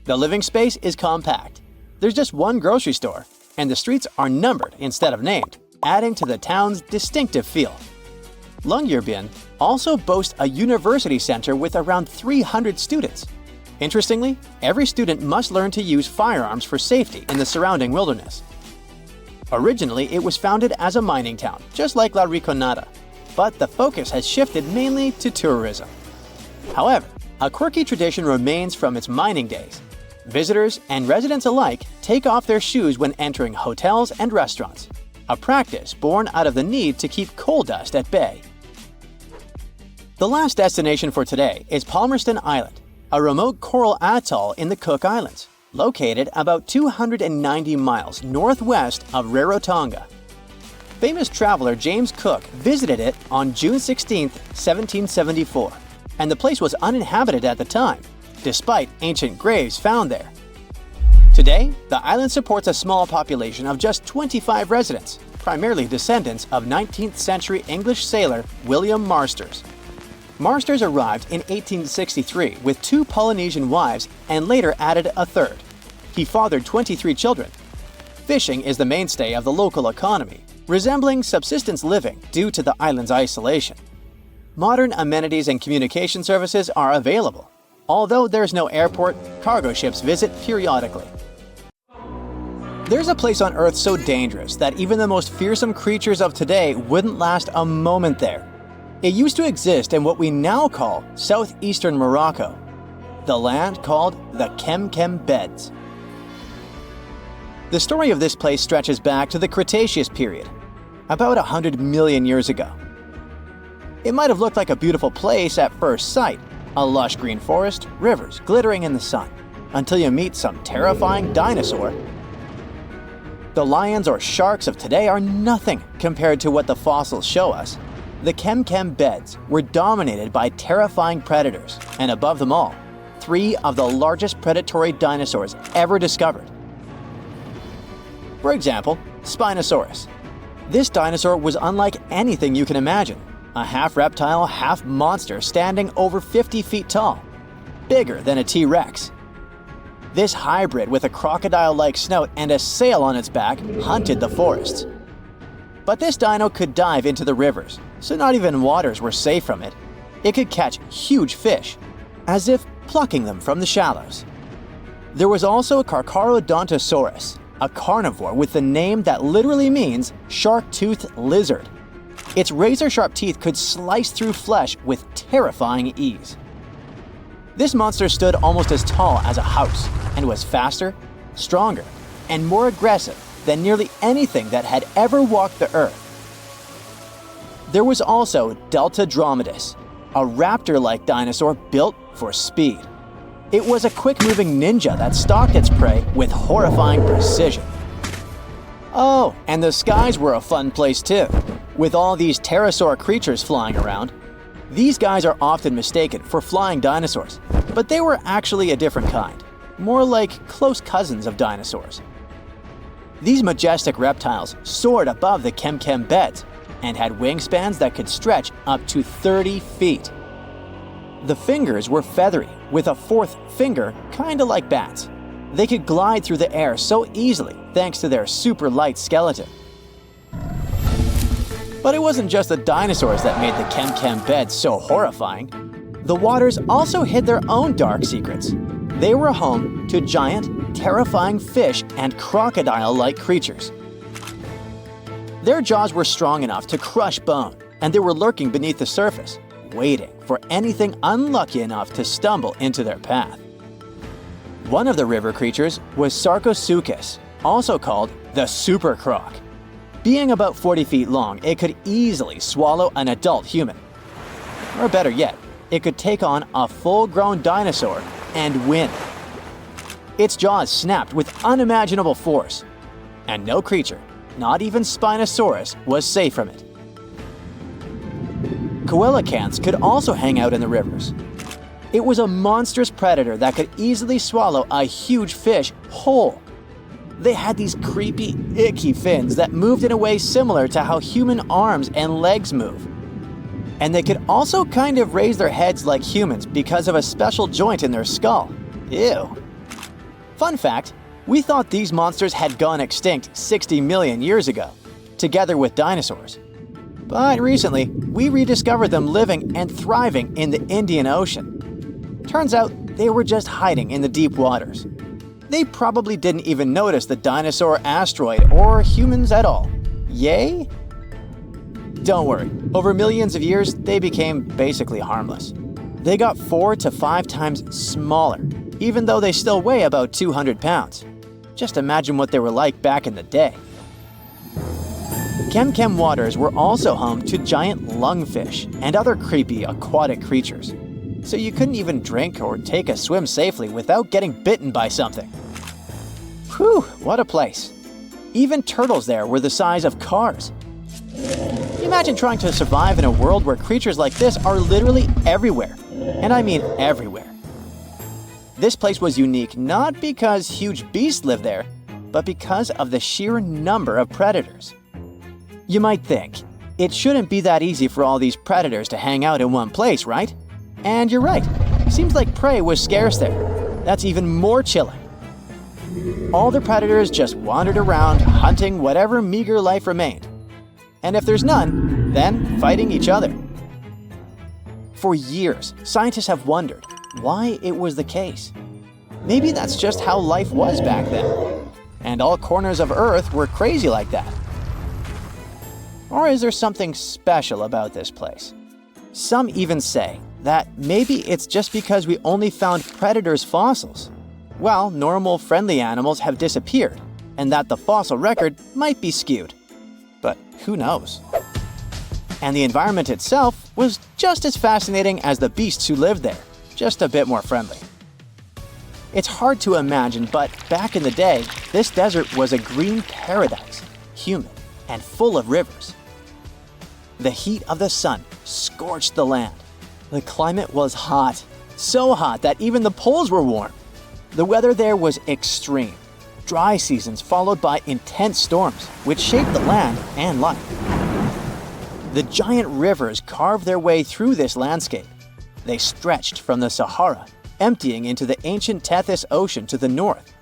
The living space is compact. There's just one grocery store, and the streets are numbered instead of named, adding to the town's distinctive feel. Longyearbyen also boasts a university center with around 300 students. Interestingly, every student must learn to use firearms for safety in the surrounding wilderness. Originally, it was founded as a mining town, just like La Riconada, but the focus has shifted mainly to tourism. However, a quirky tradition remains from its mining days. Visitors and residents alike take off their shoes when entering hotels and restaurants, a practice born out of the need to keep coal dust at bay. The last destination for today is Palmerston Island, a remote coral atoll in the Cook Islands, located about 290 miles northwest of Rarotonga. Famous traveler James Cook visited it on June 16, 1774, and the place was uninhabited at the time, despite ancient graves found there. Today, the island supports a small population of just 25 residents, primarily descendants of 19th century English sailor William Marsters. Marsters arrived in 1863 with 2 Polynesian wives and later added a third. He fathered 23 children. Fishing is the mainstay of the local economy, resembling subsistence living due to the island's isolation. Modern amenities and communication services are available. Although there's no airport, cargo ships visit periodically. There's a place on Earth so dangerous that even the most fearsome creatures of today wouldn't last a moment there. It used to exist in what we now call southeastern Morocco, the land called the Kem Kem Beds. The story of this place stretches back to the Cretaceous period, about 100 million years ago. It might have looked like a beautiful place at first sight, a lush green forest, rivers glittering in the sun, until you meet some terrifying dinosaur. The lions or sharks of today are nothing compared to what the fossils show us. The Kem Kem Beds were dominated by terrifying predators, and above them all, 3 of the largest predatory dinosaurs ever discovered. For example, Spinosaurus. This dinosaur was unlike anything you can imagine. A half reptile, half monster standing over 50 feet tall, bigger than a T-Rex. This hybrid with a crocodile-like snout and a sail on its back hunted the forests. But this dino could dive into the rivers, so not even waters were safe from it. It could catch huge fish, as if plucking them from the shallows. There was also Carcharodontosaurus, a carnivore with the name that literally means shark-toothed lizard. Its razor-sharp teeth could slice through flesh with terrifying ease. This monster stood almost as tall as a house and was faster, stronger, and more aggressive than nearly anything that had ever walked the earth. There was also Delta Dromedus, a raptor-like dinosaur built for speed. It was a quick-moving ninja that stalked its prey with horrifying precision. Oh, and the skies were a fun place too. With all these pterosaur creatures flying around, these guys are often mistaken for flying dinosaurs, but they were actually a different kind, more like close cousins of dinosaurs. These majestic reptiles soared above the Kem Kem Beds and had wingspans that could stretch up to 30 feet. The fingers were feathery, with a fourth finger kinda like bats. They could glide through the air so easily thanks to their super light skeleton. But it wasn't just the dinosaurs that made the Kem Kem Beds so horrifying. The waters also hid their own dark secrets. They were home to giant, terrifying fish and crocodile-like creatures. Their jaws were strong enough to crush bone, and they were lurking beneath the surface, waiting for anything unlucky enough to stumble into their path. One of the river creatures was Sarcosuchus, also called the super croc. Being about 40 feet long, it could easily swallow an adult human. Or better yet, it could take on a full-grown dinosaur and win. Its jaws snapped with unimaginable force, and no creature, not even Spinosaurus, was safe from it. Coelacanths could also hang out in the rivers. It was a monstrous predator that could easily swallow a huge fish whole. They had these creepy, icky fins that moved in a way similar to how human arms and legs move. And they could also kind of raise their heads like humans because of a special joint in their skull. Ew. Fun fact, we thought these monsters had gone extinct 60 million years ago, together with dinosaurs. But recently, we rediscovered them living and thriving in the Indian Ocean. Turns out they were just hiding in the deep waters. They probably didn't even notice the dinosaur asteroid or humans at all. Yay? Don't worry, over millions of years, they became basically harmless. They got 4 to 5 times smaller, even though they still weigh about 200 pounds. Just imagine what they were like back in the day. Kem Kem waters were also home to giant lungfish and other creepy aquatic creatures. So you couldn't even drink or take a swim safely without getting bitten by something. Whew, what a place. Even turtles there were the size of cars. Imagine trying to survive in a world where creatures like this are literally everywhere. And I mean everywhere. This place was unique not because huge beasts lived there, but because of the sheer number of predators. You might think, it shouldn't be that easy for all these predators to hang out in one place, right? And you're right. Seems like prey was scarce there. That's even more chilling. All the predators just wandered around hunting whatever meager life remained. And if there's none, then fighting each other. For years, scientists have wondered why it was the case. Maybe that's just how life was back then. And all corners of Earth were crazy like that. Or is there something special about this place? Some even say that maybe it's just because we only found predators' fossils, while normal friendly animals have disappeared, and that the fossil record might be skewed. But who knows? And the environment itself was just as fascinating as the beasts who lived there, just a bit more friendly. It's hard to imagine, but back in the day, this desert was a green paradise, humid and full of rivers. The heat of the sun scorched the land. The climate was hot, so hot that even the poles were warm. The weather there was extreme. Dry seasons followed by intense storms, which shaped the land and life. The giant rivers carved their way through this landscape. They stretched from the Sahara, emptying into the ancient Tethys Ocean to the north.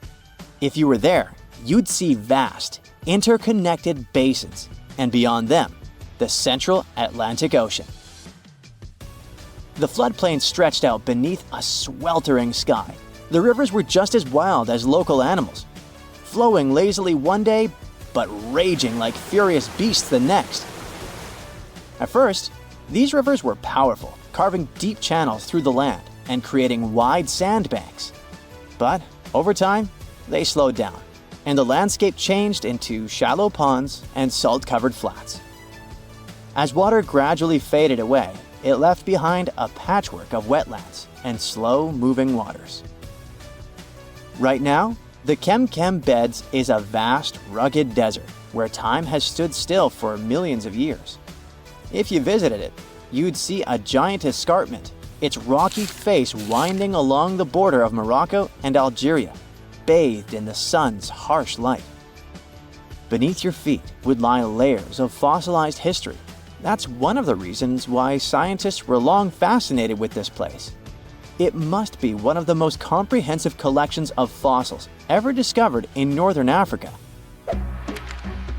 If you were there, you'd see vast, interconnected basins, and beyond them, the central Atlantic Ocean. The floodplain stretched out beneath a sweltering sky. The rivers were just as wild as local animals, flowing lazily one day, but raging like furious beasts the next. At first, these rivers were powerful, carving deep channels through the land and creating wide sandbanks. But over time, they slowed down, and the landscape changed into shallow ponds and salt-covered flats. As water gradually faded away, it left behind a patchwork of wetlands and slow-moving waters. Right now, the Kem Kem Beds is a vast, rugged desert where time has stood still for millions of years. If you visited it, you'd see a giant escarpment, its rocky face winding along the border of Morocco and Algeria, bathed in the sun's harsh light. Beneath your feet would lie layers of fossilized history. That's one of the reasons why scientists were long fascinated with this place. It must be one of the most comprehensive collections of fossils ever discovered in northern Africa.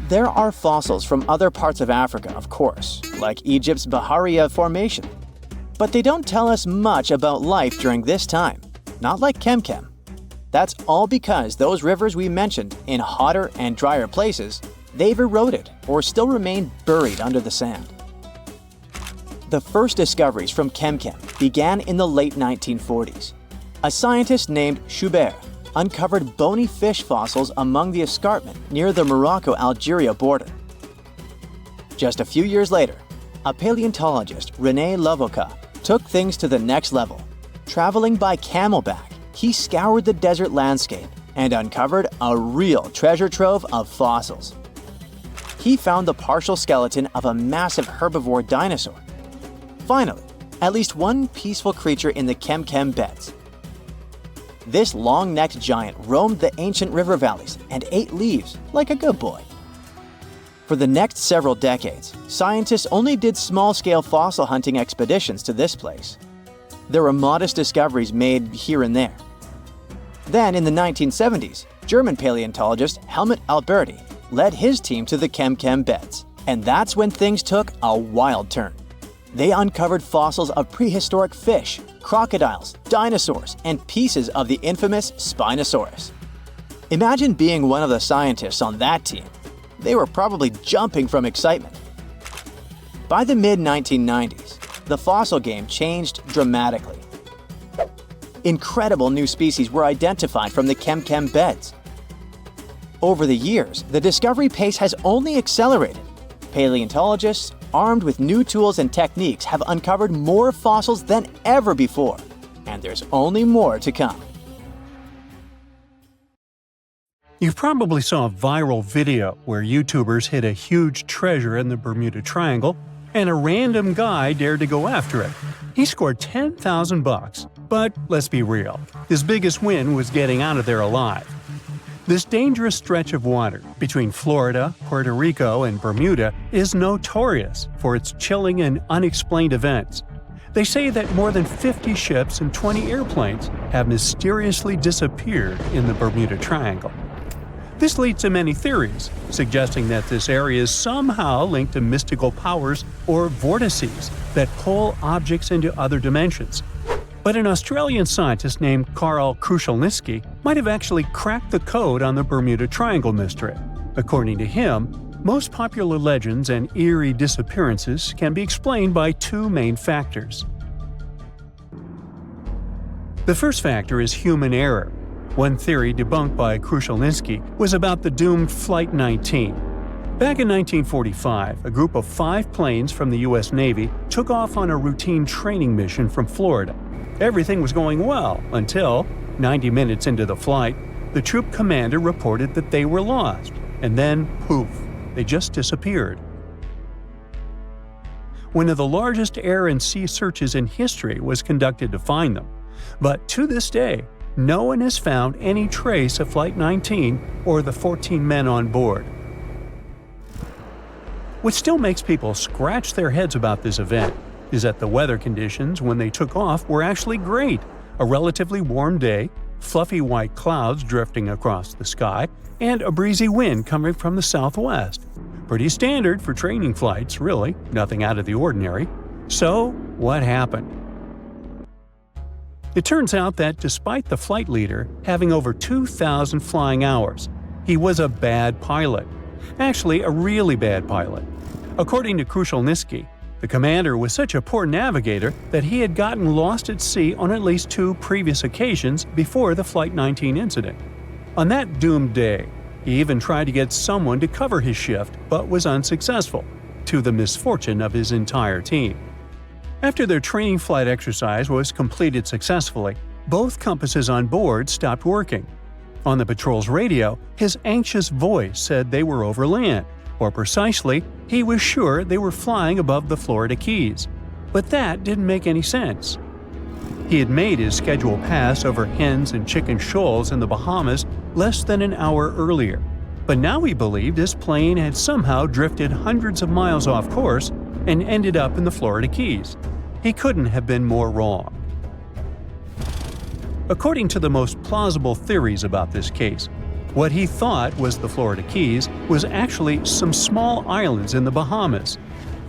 There are fossils from other parts of Africa, of course, like Egypt's Bahariya Formation. But they don't tell us much about life during this time, not like Kem Kem. That's all because those rivers we mentioned in hotter and drier places, they've eroded or still remain buried under the sand. The first discoveries from Kem Kem began in the late 1940s. A scientist named Schubert uncovered bony fish fossils among the escarpment near the Morocco-Algeria border. Just a few years later, a paleontologist, René Lavoca, took things to the next level. Traveling by camelback, he scoured the desert landscape and uncovered a real treasure trove of fossils. He found the partial skeleton of a massive herbivore dinosaur. Finally, at least one peaceful creature in the Kem Kem Beds. This long-necked giant roamed the ancient river valleys and ate leaves like a good boy. For the next several decades, scientists only did small-scale fossil hunting expeditions to this place. There were modest discoveries made here and there. Then, in the 1970s, German paleontologist Helmut Alberti led his team to the Kem Kem Beds, and that's when things took a wild turn. They uncovered fossils of prehistoric fish, crocodiles, dinosaurs, and pieces of the infamous Spinosaurus. Imagine being one of the scientists on that team. They were probably jumping from excitement. By the mid-1990s, the fossil game changed dramatically. Incredible new species were identified from the Kem Kem Beds. Over the years, the discovery pace has only accelerated. Paleontologists, armed with new tools and techniques, have uncovered more fossils than ever before, and there's only more to come. You probably saw a viral video where YouTubers hid a huge treasure in the Bermuda Triangle, and a random guy dared to go after it. He scored $10,000, but let's be real, his biggest win was getting out of there alive. This dangerous stretch of water between Florida, Puerto Rico, and Bermuda is notorious for its chilling and unexplained events. They say that more than 50 ships and 20 airplanes have mysteriously disappeared in the Bermuda Triangle. This leads to many theories, suggesting that this area is somehow linked to mystical powers or vortices that pull objects into other dimensions. But an Australian scientist named Karl Kruszelnicki might have actually cracked the code on the Bermuda Triangle mystery. According to him, most popular legends and eerie disappearances can be explained by two main factors. The first factor is human error. One theory debunked by Kruszelnicki was about the doomed Flight 19. Back in 1945, a group of 5 planes from the U.S. Navy took off on a routine training mission from Florida. Everything was going well until, 90 minutes into the flight, the troop commander reported that they were lost, and then, poof, they just disappeared. One of the largest air and sea searches in history was conducted to find them, but to this day, no one has found any trace of Flight 19 or the 14 men on board. What still makes people scratch their heads about this event is that the weather conditions when they took off were actually great. A relatively warm day, fluffy white clouds drifting across the sky, and a breezy wind coming from the southwest. Pretty standard for training flights, really, nothing out of the ordinary. So, what happened? It turns out that despite the flight leader having over 2,000 flying hours, he was a bad pilot. Actually, a really bad pilot. According to Kruszelnicki, The commander was such a poor navigator that he had gotten lost at sea on at least 2 previous occasions before the Flight 19 incident. On that doomed day, he even tried to get someone to cover his shift but was unsuccessful, to the misfortune of his entire team. After their training flight exercise was completed successfully, both compasses on board stopped working. On the patrol's radio, his anxious voice said they were over land, or precisely, he was sure they were flying above the Florida Keys. But that didn't make any sense. He had made his scheduled pass over hens and chicken shoals in the Bahamas less than an hour earlier, but now he believed his plane had somehow drifted hundreds of miles off course and ended up in the Florida Keys. He couldn't have been more wrong. According to the most plausible theories about this case, what he thought was the Florida Keys was actually some small islands in the Bahamas.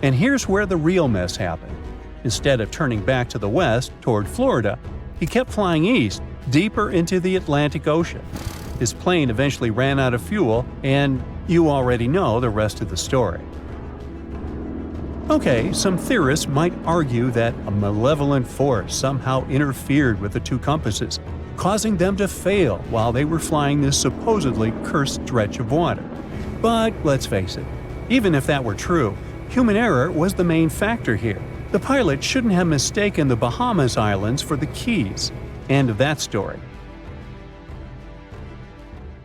And here's where the real mess happened. Instead of turning back to the west, toward Florida, he kept flying east, deeper into the Atlantic Ocean. His plane eventually ran out of fuel, and you already know the rest of the story. Okay, some theorists might argue that a malevolent force somehow interfered with the 2 compasses, causing them to fail while they were flying this supposedly cursed stretch of water. But let's face it, even if that were true, human error was the main factor here. The pilot shouldn't have mistaken the Bahamas Islands for the Keys. End of that story.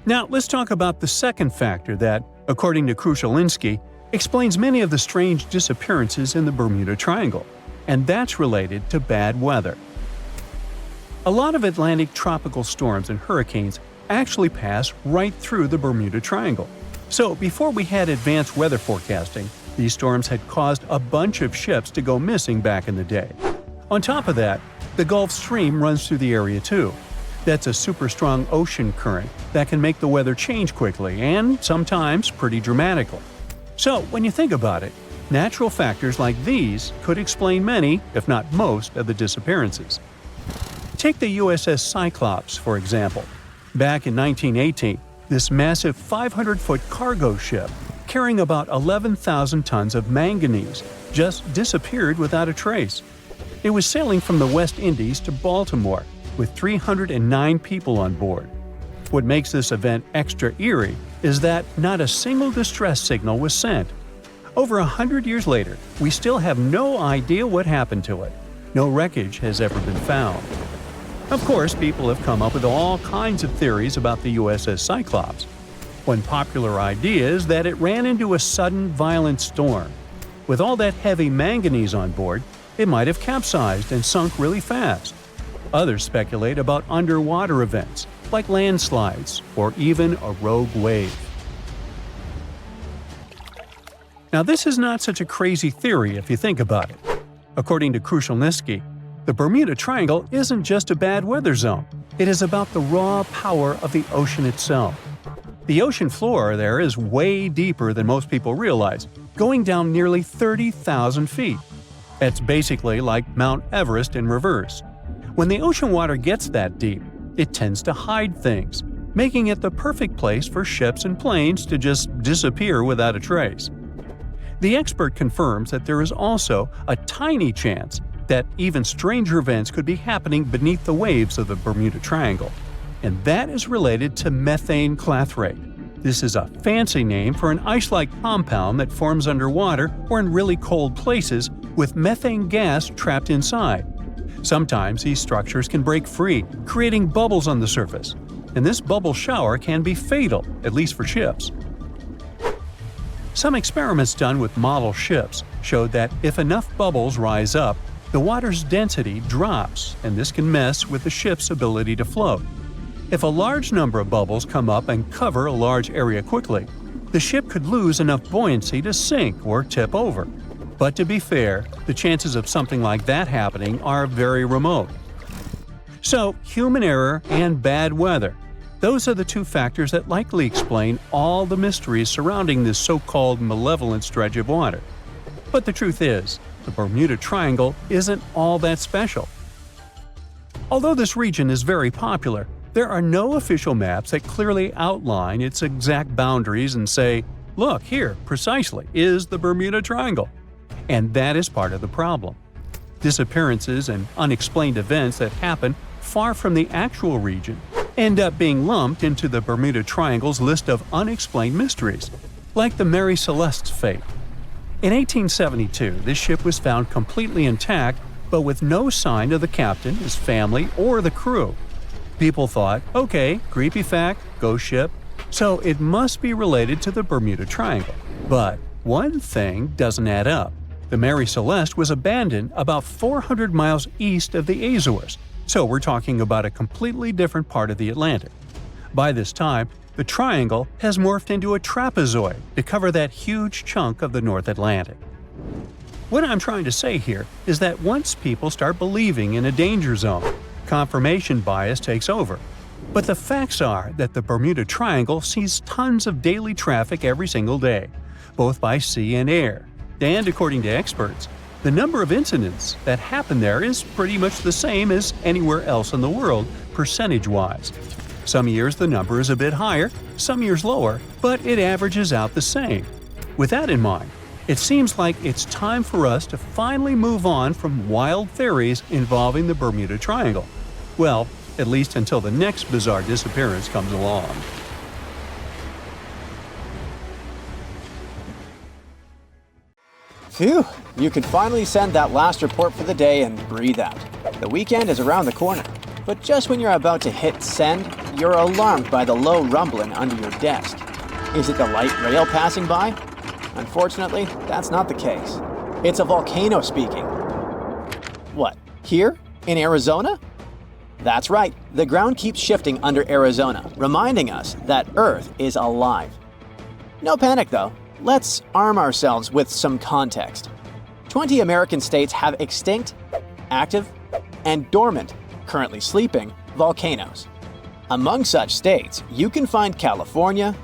Now let's talk about the second factor that, according to Krushelinski, explains many of the strange disappearances in the Bermuda Triangle, and that's related to bad weather. A lot of Atlantic tropical storms and hurricanes actually pass right through the Bermuda Triangle. So before we had advanced weather forecasting, these storms had caused a bunch of ships to go missing back in the day. On top of that, the Gulf Stream runs through the area too. That's a super strong ocean current that can make the weather change quickly and sometimes pretty dramatically. So when you think about it, natural factors like these could explain many, if not most, of the disappearances. Take the USS Cyclops, for example. Back in 1918, this massive 500-foot cargo ship, carrying about 11,000 tons of manganese, just disappeared without a trace. It was sailing from the West Indies to Baltimore, with 309 people on board. What makes this event extra eerie is that not a single distress signal was sent. Over 100 years later, we still have no idea what happened to it. No wreckage has ever been found. Of course, people have come up with all kinds of theories about the USS Cyclops. One popular idea is that it ran into a sudden violent storm. With all that heavy manganese on board, it might have capsized and sunk really fast. Others speculate about underwater events, like landslides or even a rogue wave. Now, this is not such a crazy theory if you think about it. According to Krushelinski, the Bermuda Triangle isn't just a bad weather zone. It is about the raw power of the ocean itself. The ocean floor there is way deeper than most people realize, going down nearly 30,000 feet. That's basically like Mount Everest in reverse. When the ocean water gets that deep, it tends to hide things, making it the perfect place for ships and planes to just disappear without a trace. The expert confirms that there is also a tiny chance that even stranger events could be happening beneath the waves of the Bermuda Triangle, and that is related to methane clathrate. This is a fancy name for an ice-like compound that forms underwater or in really cold places with methane gas trapped inside. Sometimes these structures can break free, creating bubbles on the surface, and this bubble shower can be fatal, at least for ships. Some experiments done with model ships showed that if enough bubbles rise up, the water's density drops, and this can mess with the ship's ability to float. If a large number of bubbles come up and cover a large area quickly, the ship could lose enough buoyancy to sink or tip over. But to be fair, the chances of something like that happening are very remote. So, human error and bad weather. Those are the two factors that likely explain all the mysteries surrounding this so-called malevolent stretch of water. But the truth is, the Bermuda Triangle isn't all that special. Although this region is very popular, there are no official maps that clearly outline its exact boundaries and say, look, here, precisely, is the Bermuda Triangle. and that is part of the problem. Disappearances and unexplained events that happen far from the actual region end up being lumped into the Bermuda Triangle's list of unexplained mysteries, like the Mary Celeste's fate. In 1872, this ship was found completely intact, but with no sign of the captain, his family, or the crew. People thought, okay, creepy fact, ghost ship, so it must be related to the Bermuda Triangle. But one thing doesn't add up. The Mary Celeste was abandoned about 400 miles east of the Azores, so we're talking about a completely different part of the Atlantic. By this time, the triangle has morphed into a trapezoid to cover that huge chunk of the North Atlantic. What I'm trying to say here is that once people start believing in a danger zone, confirmation bias takes over. But the facts are that the Bermuda Triangle sees tons of daily traffic every single day, both by sea and air. And according to experts, the number of incidents that happen there is pretty much the same as anywhere else in the world, percentage-wise. Some years the number is a bit higher, some years lower, but it averages out the same. With that in mind, it seems like it's time for us to finally move on from wild theories involving the Bermuda Triangle. Well, at least until the next bizarre disappearance comes along. Phew, you could finally send that last report for the day and breathe out. The weekend is around the corner. But just when you're about to hit send, you're alarmed by the low rumbling under your desk. Is it the light rail passing by? Unfortunately, that's not the case. It's a volcano speaking. What, here? In Arizona? That's right, the ground keeps shifting under Arizona, reminding us that Earth is alive. No panic though. Let's arm ourselves with some context. 20 American states have extinct, active, and dormant, currently sleeping, volcanoes. Among such states, you can find California,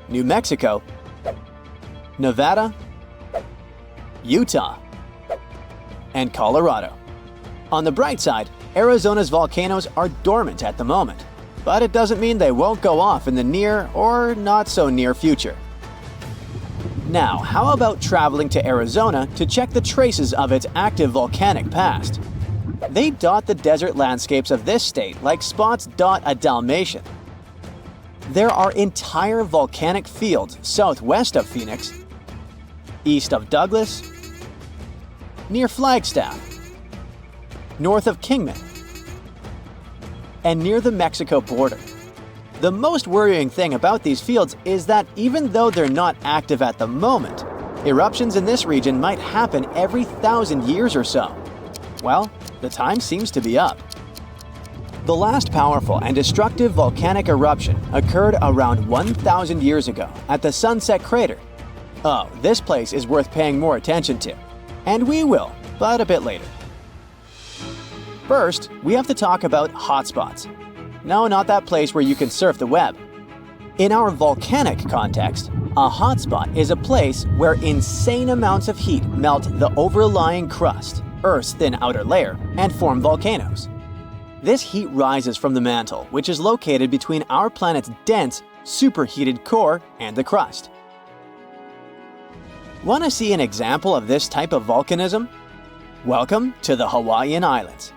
New Mexico, Nevada, Utah, and Colorado. On the bright side, Arizona's volcanoes are dormant at the moment, but it doesn't mean they won't go off in the near or not so near future. Now, how about traveling to Arizona to check the traces of its active volcanic past? They dot the desert landscapes of this state like spots dot a Dalmatian. There are entire volcanic fields southwest of Phoenix, east of Douglas, near Flagstaff, north of Kingman, and near the Mexico border. The most worrying thing about these fields is that even though they're not active at the moment, eruptions in this region might happen every 1,000 years or so. Well, the time seems to be up. The last powerful and destructive volcanic eruption occurred around 1,000 years ago at the Sunset Crater. Oh, this place is worth paying more attention to. And we will, but a bit later. First, we have to talk about hotspots. No, not that place where you can surf the web. In our volcanic context, a hotspot is a place where insane amounts of heat melt the overlying crust, Earth's thin outer layer, and form volcanoes. This heat rises from the mantle, which is located between our planet's dense, superheated core and the crust. Want to see an example of this type of volcanism? Welcome to the Hawaiian Islands.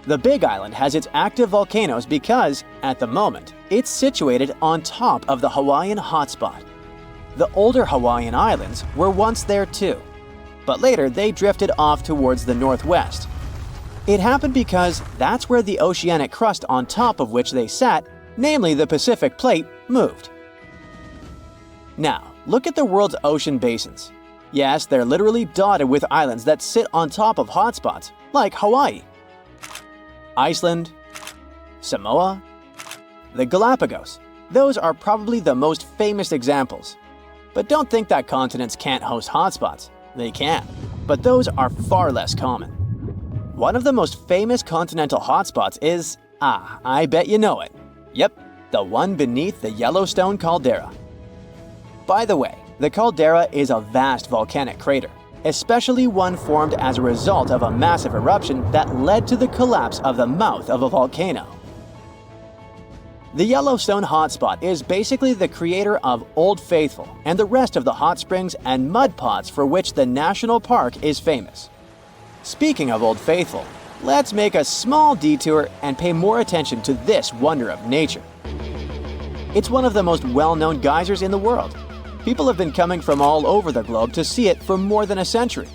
The Big Island has its active volcanoes because, at the moment, it's situated on top of the Hawaiian hotspot. The older Hawaiian Islands were once there too, but later they drifted off towards the northwest. It happened because that's where the oceanic crust on top of which they sat, namely the Pacific Plate, moved. Now, look at the world's ocean basins. Yes, they're literally dotted with islands that sit on top of hotspots, like Hawaii, Iceland, Samoa, the Galapagos. Those are probably the most famous examples. But don't think that continents can't host hotspots. They can, but those are far less common. One of the most famous continental hotspots is, I bet you know it. Yep, the one beneath the Yellowstone caldera. By the way, the caldera is a vast volcanic crater, especially one formed as a result of a massive eruption that led to the collapse of the mouth of a volcano. The Yellowstone hotspot is basically the creator of Old Faithful and the rest of the hot springs and mud pots for which the national park is famous. Speaking of Old Faithful, let's make a small detour and pay more attention to this wonder of nature. It's one of the most well-known geysers in the world. People have been coming from all over the globe to see it for more than a century.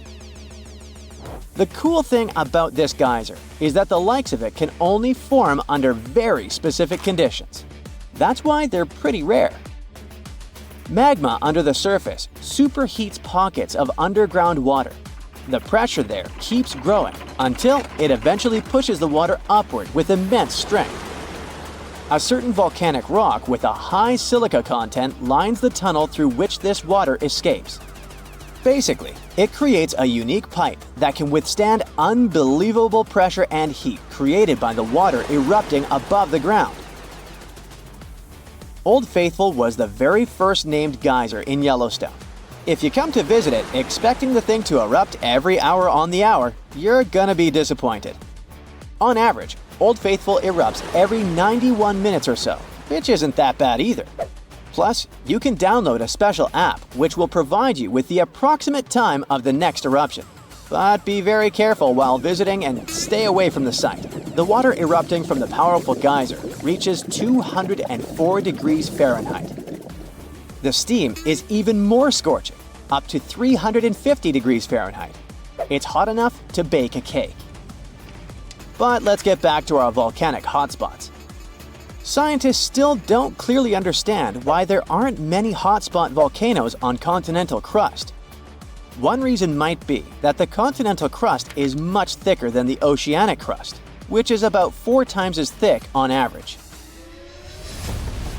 The cool thing about this geyser is that the likes of it can only form under very specific conditions. That's why they're pretty rare. Magma under the surface superheats pockets of underground water. The pressure there keeps growing until it eventually pushes the water upward with immense strength. A certain volcanic rock with a high silica content lines the tunnel through which this water escapes. Basically, it creates a unique pipe that can withstand unbelievable pressure and heat created by the water erupting above the ground. Old Faithful was the very first named geyser in Yellowstone. If you come to visit it expecting the thing to erupt every hour on the hour, you're gonna be disappointed. On average, Old Faithful erupts every 91 minutes or so, which isn't that bad either. Plus, you can download a special app which will provide you with the approximate time of the next eruption. But be very careful while visiting and stay away from the site. The water erupting from the powerful geyser reaches 204 degrees Fahrenheit. The steam is even more scorching, up to 350 degrees Fahrenheit. It's hot enough to bake a cake. But let's get back to our volcanic hotspots. Scientists still don't clearly understand why there aren't many hotspot volcanoes on continental crust. One reason might be that the continental crust is much thicker than the oceanic crust, which is about 4 times as thick on average.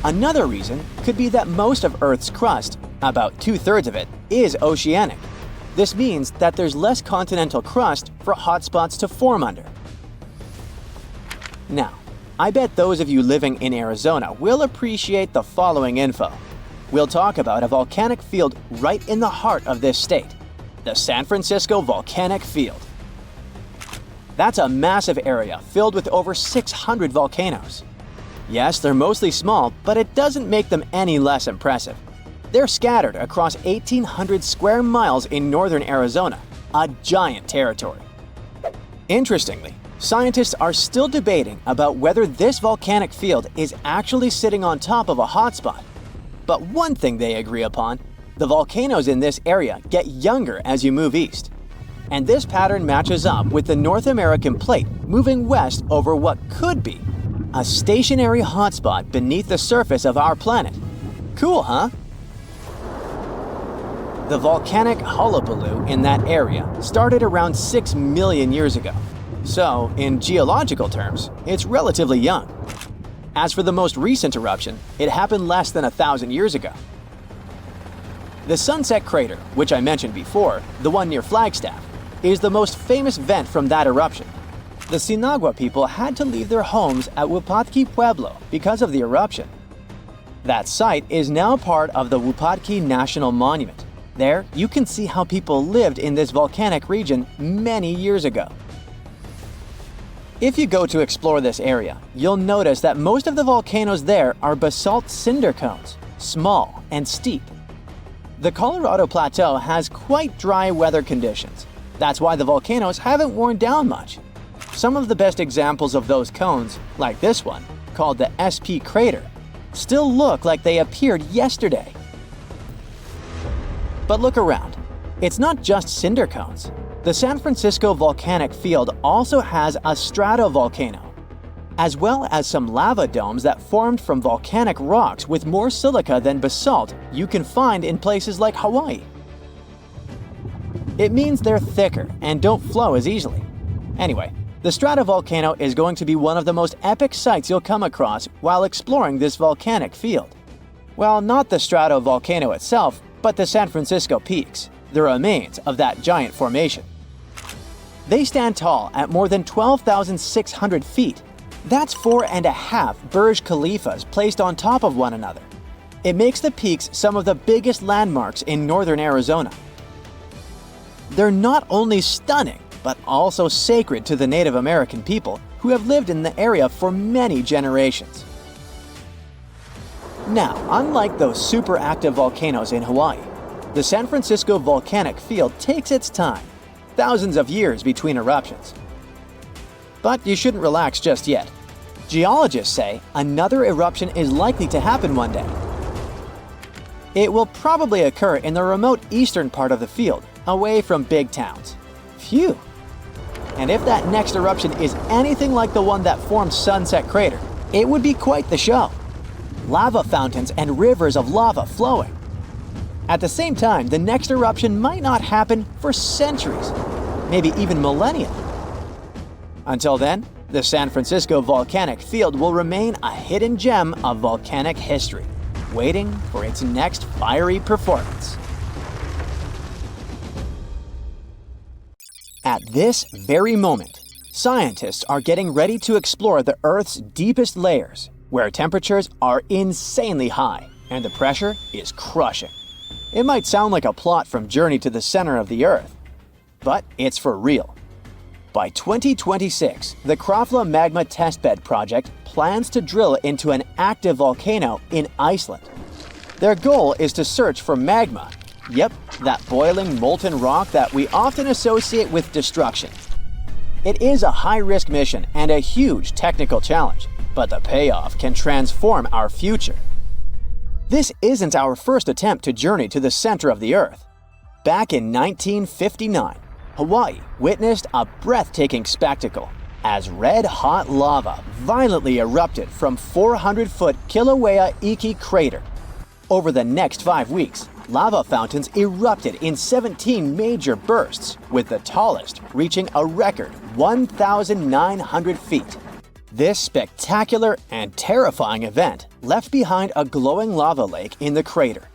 Another reason could be that most of Earth's crust, about 2/3 of it, is oceanic. This means that there's less continental crust for hotspots to form under. Now, I bet those of you living in Arizona will appreciate the following info. We'll talk about a volcanic field right in the heart of this state, the San Francisco Volcanic Field. That's a massive area filled with over 600 volcanoes. Yes, they're mostly small, but it doesn't make them any less impressive. They're scattered across 1,800 square miles in northern Arizona, a giant territory. Interestingly, scientists are still debating about whether this volcanic field is actually sitting on top of a hotspot. But one thing they agree upon, the volcanoes in this area get younger as you move east. And this pattern matches up with the North American plate moving west over what could be a stationary hotspot beneath the surface of our planet. Cool, huh? The volcanic hullabaloo in that area started around 6 million years ago. So, in geological terms, it's relatively young. As for the most recent eruption, it happened less than 1,000 years ago. The Sunset Crater, which I mentioned before, the one near Flagstaff, is the most famous vent from that eruption. The Sinagua people had to leave their homes at Wupatki Pueblo because of the eruption. That site is now part of the Wupatki National Monument. There, you can see how people lived in this volcanic region many years ago. If you go to explore this area, you'll notice that most of the volcanoes there are basalt cinder cones, small and steep. The Colorado Plateau has quite dry weather conditions. That's why the volcanoes haven't worn down much. Some of the best examples of those cones, like this one, called the SP crater, still look like they appeared yesterday. But look around. It's not just cinder cones. The San Francisco Volcanic Field also has a stratovolcano, as well as some lava domes that formed from volcanic rocks with more silica than basalt you can find in places like Hawaii. It means they're thicker and don't flow as easily. Anyway, the stratovolcano is going to be one of the most epic sights you'll come across while exploring this volcanic field. Well, not the stratovolcano itself, but the San Francisco peaks, the remains of that giant formation. They stand tall at more than 12,600 feet. That's 4.5 Burj Khalifas placed on top of one another. It makes the peaks some of the biggest landmarks in northern Arizona. They're not only stunning, but also sacred to the Native American people who have lived in the area for many generations. Now, unlike those super active volcanoes in Hawaii, the San Francisco volcanic field takes its time, thousands of years between eruptions. But you shouldn't relax just yet. Geologists say another eruption is likely to happen one day. It will probably occur in the remote eastern part of the field, away from big towns. Phew! And if that next eruption is anything like the one that formed Sunset Crater, it would be quite the show. Lava fountains and rivers of lava flowing. At the same time, the next eruption might not happen for centuries, maybe even millennia. Until then, the San Francisco volcanic field will remain a hidden gem of volcanic history, waiting for its next fiery performance. At this very moment, scientists are getting ready to explore the Earth's deepest layers, where temperatures are insanely high and the pressure is crushing. It might sound like a plot from Journey to the Center of the Earth, but it's for real. By 2026, the Krafla Magma Testbed Project plans to drill into an active volcano in Iceland. Their goal is to search for magma. Yep, that boiling molten rock that we often associate with destruction. It is a high-risk mission and a huge technical challenge, but the payoff can transform our future. This isn't our first attempt to journey to the center of the Earth. Back in 1959, Hawaii witnessed a breathtaking spectacle as red-hot lava violently erupted from 400-foot Kilauea Iki crater. Over the next 5 weeks, lava fountains erupted in 17 major bursts, with the tallest reaching a record 1,900 feet. This spectacular and terrifying event left behind a glowing lava lake in the crater.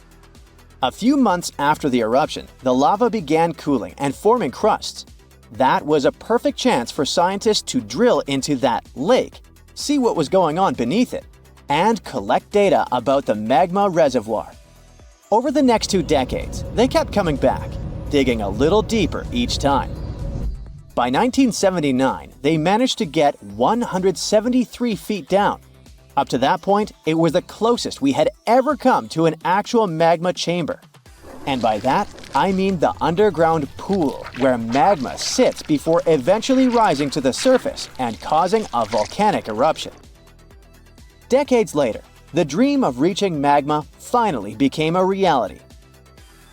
A few months after the eruption, the lava began cooling and forming crusts. That was a perfect chance for scientists to drill into that lake, see what was going on beneath it, and collect data about the magma reservoir. Over the next 2 decades, they kept coming back, digging a little deeper each time. By 1979, they managed to get 173 feet down. Up to that point, it was the closest we had ever come to an actual magma chamber. And by that, I mean the underground pool where magma sits before eventually rising to the surface and causing a volcanic eruption. Decades later, the dream of reaching magma finally became a reality.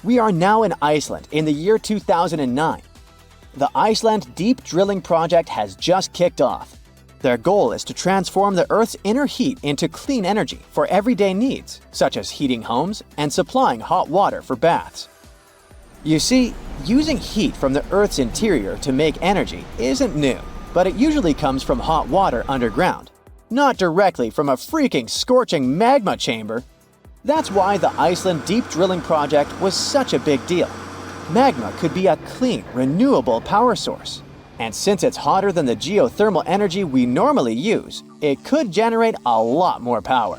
We are now in Iceland in the year 2009. The Iceland Deep Drilling Project has just kicked off. Their goal is to transform the Earth's inner heat into clean energy for everyday needs, such as heating homes and supplying hot water for baths. You see, using heat from the Earth's interior to make energy isn't new, but it usually comes from hot water underground, not directly from a freaking scorching magma chamber. That's why the Iceland Deep Drilling Project was such a big deal. Magma could be a clean, renewable power source. And since it's hotter than the geothermal energy we normally use, it could generate a lot more power.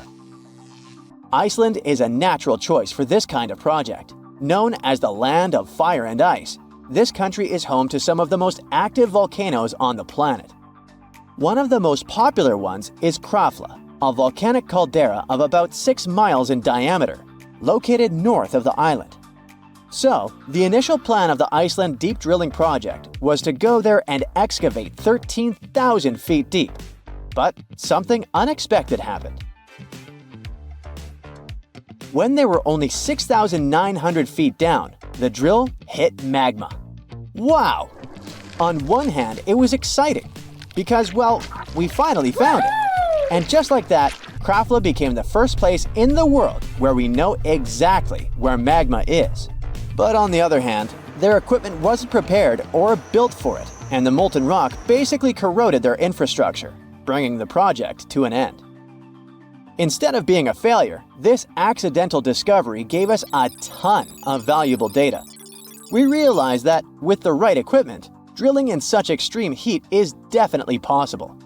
Iceland is a natural choice for this kind of project. Known as the land of fire and ice, this country is home to some of the most active volcanoes on the planet. One of the most popular ones is Krafla, a volcanic caldera of about 6 miles in diameter, located north of the island. So, the initial plan of the Iceland Deep Drilling Project was to go there and excavate 13,000 feet deep. But something unexpected happened. When they were only 6,900 feet down, the drill hit magma. Wow! On one hand, it was exciting, because, well, we finally found it. And just like that, Krafla became the first place in the world where we know exactly where magma is. But on the other hand, their equipment wasn't prepared or built for it, and the molten rock basically corroded their infrastructure, bringing the project to an end. Instead of being a failure, this accidental discovery gave us a ton of valuable data. We realized that, with the right equipment, drilling in such extreme heat is definitely possible.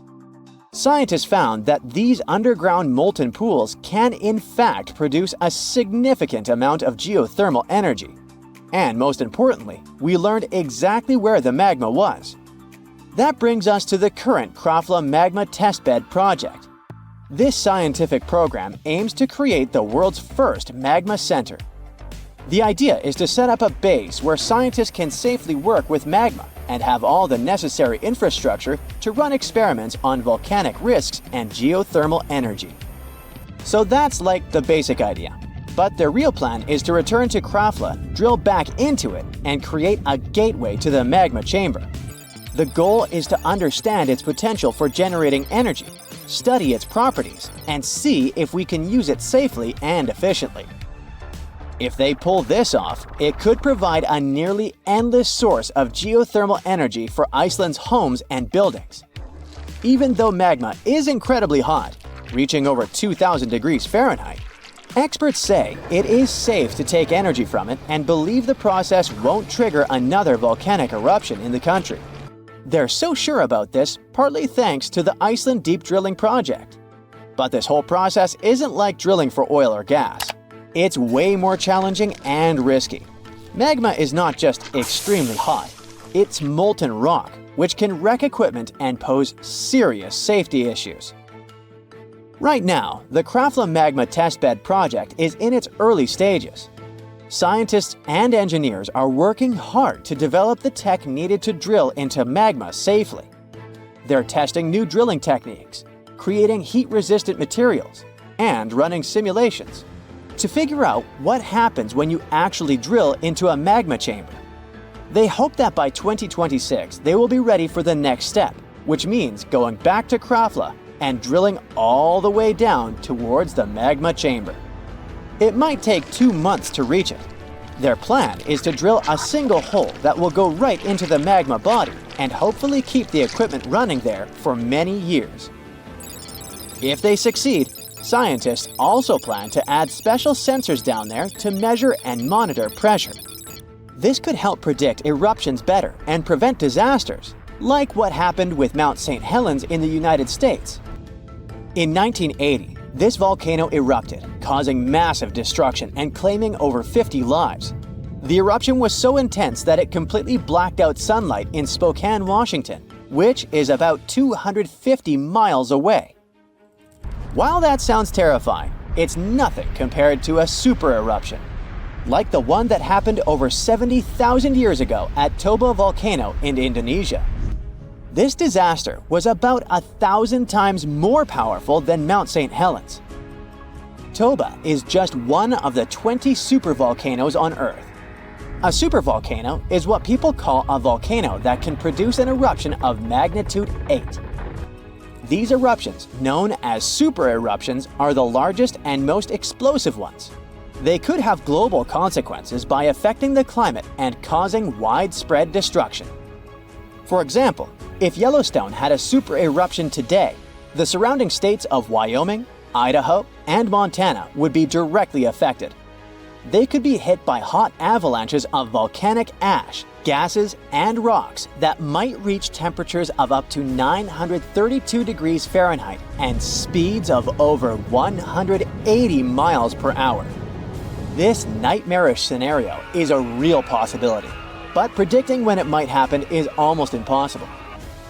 Scientists found that these underground molten pools can in fact produce a significant amount of geothermal energy. And most importantly, we learned exactly where the magma was. That brings us to the current Krafla Magma Testbed Project. This scientific program aims to create the world's first magma center. The idea is to set up a base where scientists can safely work with magma and have all the necessary infrastructure to run experiments on volcanic risks and geothermal energy. So that's like the basic idea. But their real plan is to return to Krafla, drill back into it, and create a gateway to the magma chamber. The goal is to understand its potential for generating energy, study its properties, and see if we can use it safely and efficiently. If they pull this off, it could provide a nearly endless source of geothermal energy for Iceland's homes and buildings. Even though magma is incredibly hot, reaching over 2,000 degrees Fahrenheit, experts say it is safe to take energy from it and believe the process won't trigger another volcanic eruption in the country. They're so sure about this, partly thanks to the Iceland Deep Drilling Project. But this whole process isn't like drilling for oil or gas. It's way more challenging and risky. Magma is not just extremely hot, it's molten rock, which can wreck equipment and pose serious safety issues. Right now, the Krafla Magma Testbed project is in its early stages. Scientists and engineers are working hard to develop the tech needed to drill into magma safely. They're testing new drilling techniques, creating heat-resistant materials, and running simulations to figure out what happens when you actually drill into a magma chamber. They hope that by 2026 they will be ready for the next step, which means going back to Krafla and drilling all the way down towards the magma chamber. It might take 2 months to reach it. Their plan is to drill a single hole that will go right into the magma body and hopefully keep the equipment running there for many years. If they succeed, scientists also plan to add special sensors down there to measure and monitor pressure. This could help predict eruptions better and prevent disasters, like what happened with Mount St. Helens in the United States. In 1980, this volcano erupted, causing massive destruction and claiming over 50 lives. The eruption was so intense that it completely blacked out sunlight in Spokane, Washington, which is about 250 miles away. While that sounds terrifying, it's nothing compared to a super eruption, like the one that happened over 70,000 years ago at Toba volcano in Indonesia. This disaster was about 1,000 times more powerful than Mount St. Helens. Toba is just one of the 20 supervolcanoes on Earth. A supervolcano is what people call a volcano that can produce an eruption of magnitude 8. These eruptions, known as super eruptions, are the largest and most explosive ones. They could have global consequences by affecting the climate and causing widespread destruction. For example, if Yellowstone had a super eruption today, the surrounding states of Wyoming, Idaho, and Montana would be directly affected. They could be hit by hot avalanches of volcanic ash, gases, and rocks that might reach temperatures of up to 932 degrees Fahrenheit and speeds of over 180 miles per hour. This nightmarish scenario is a real possibility, but predicting when it might happen is almost impossible.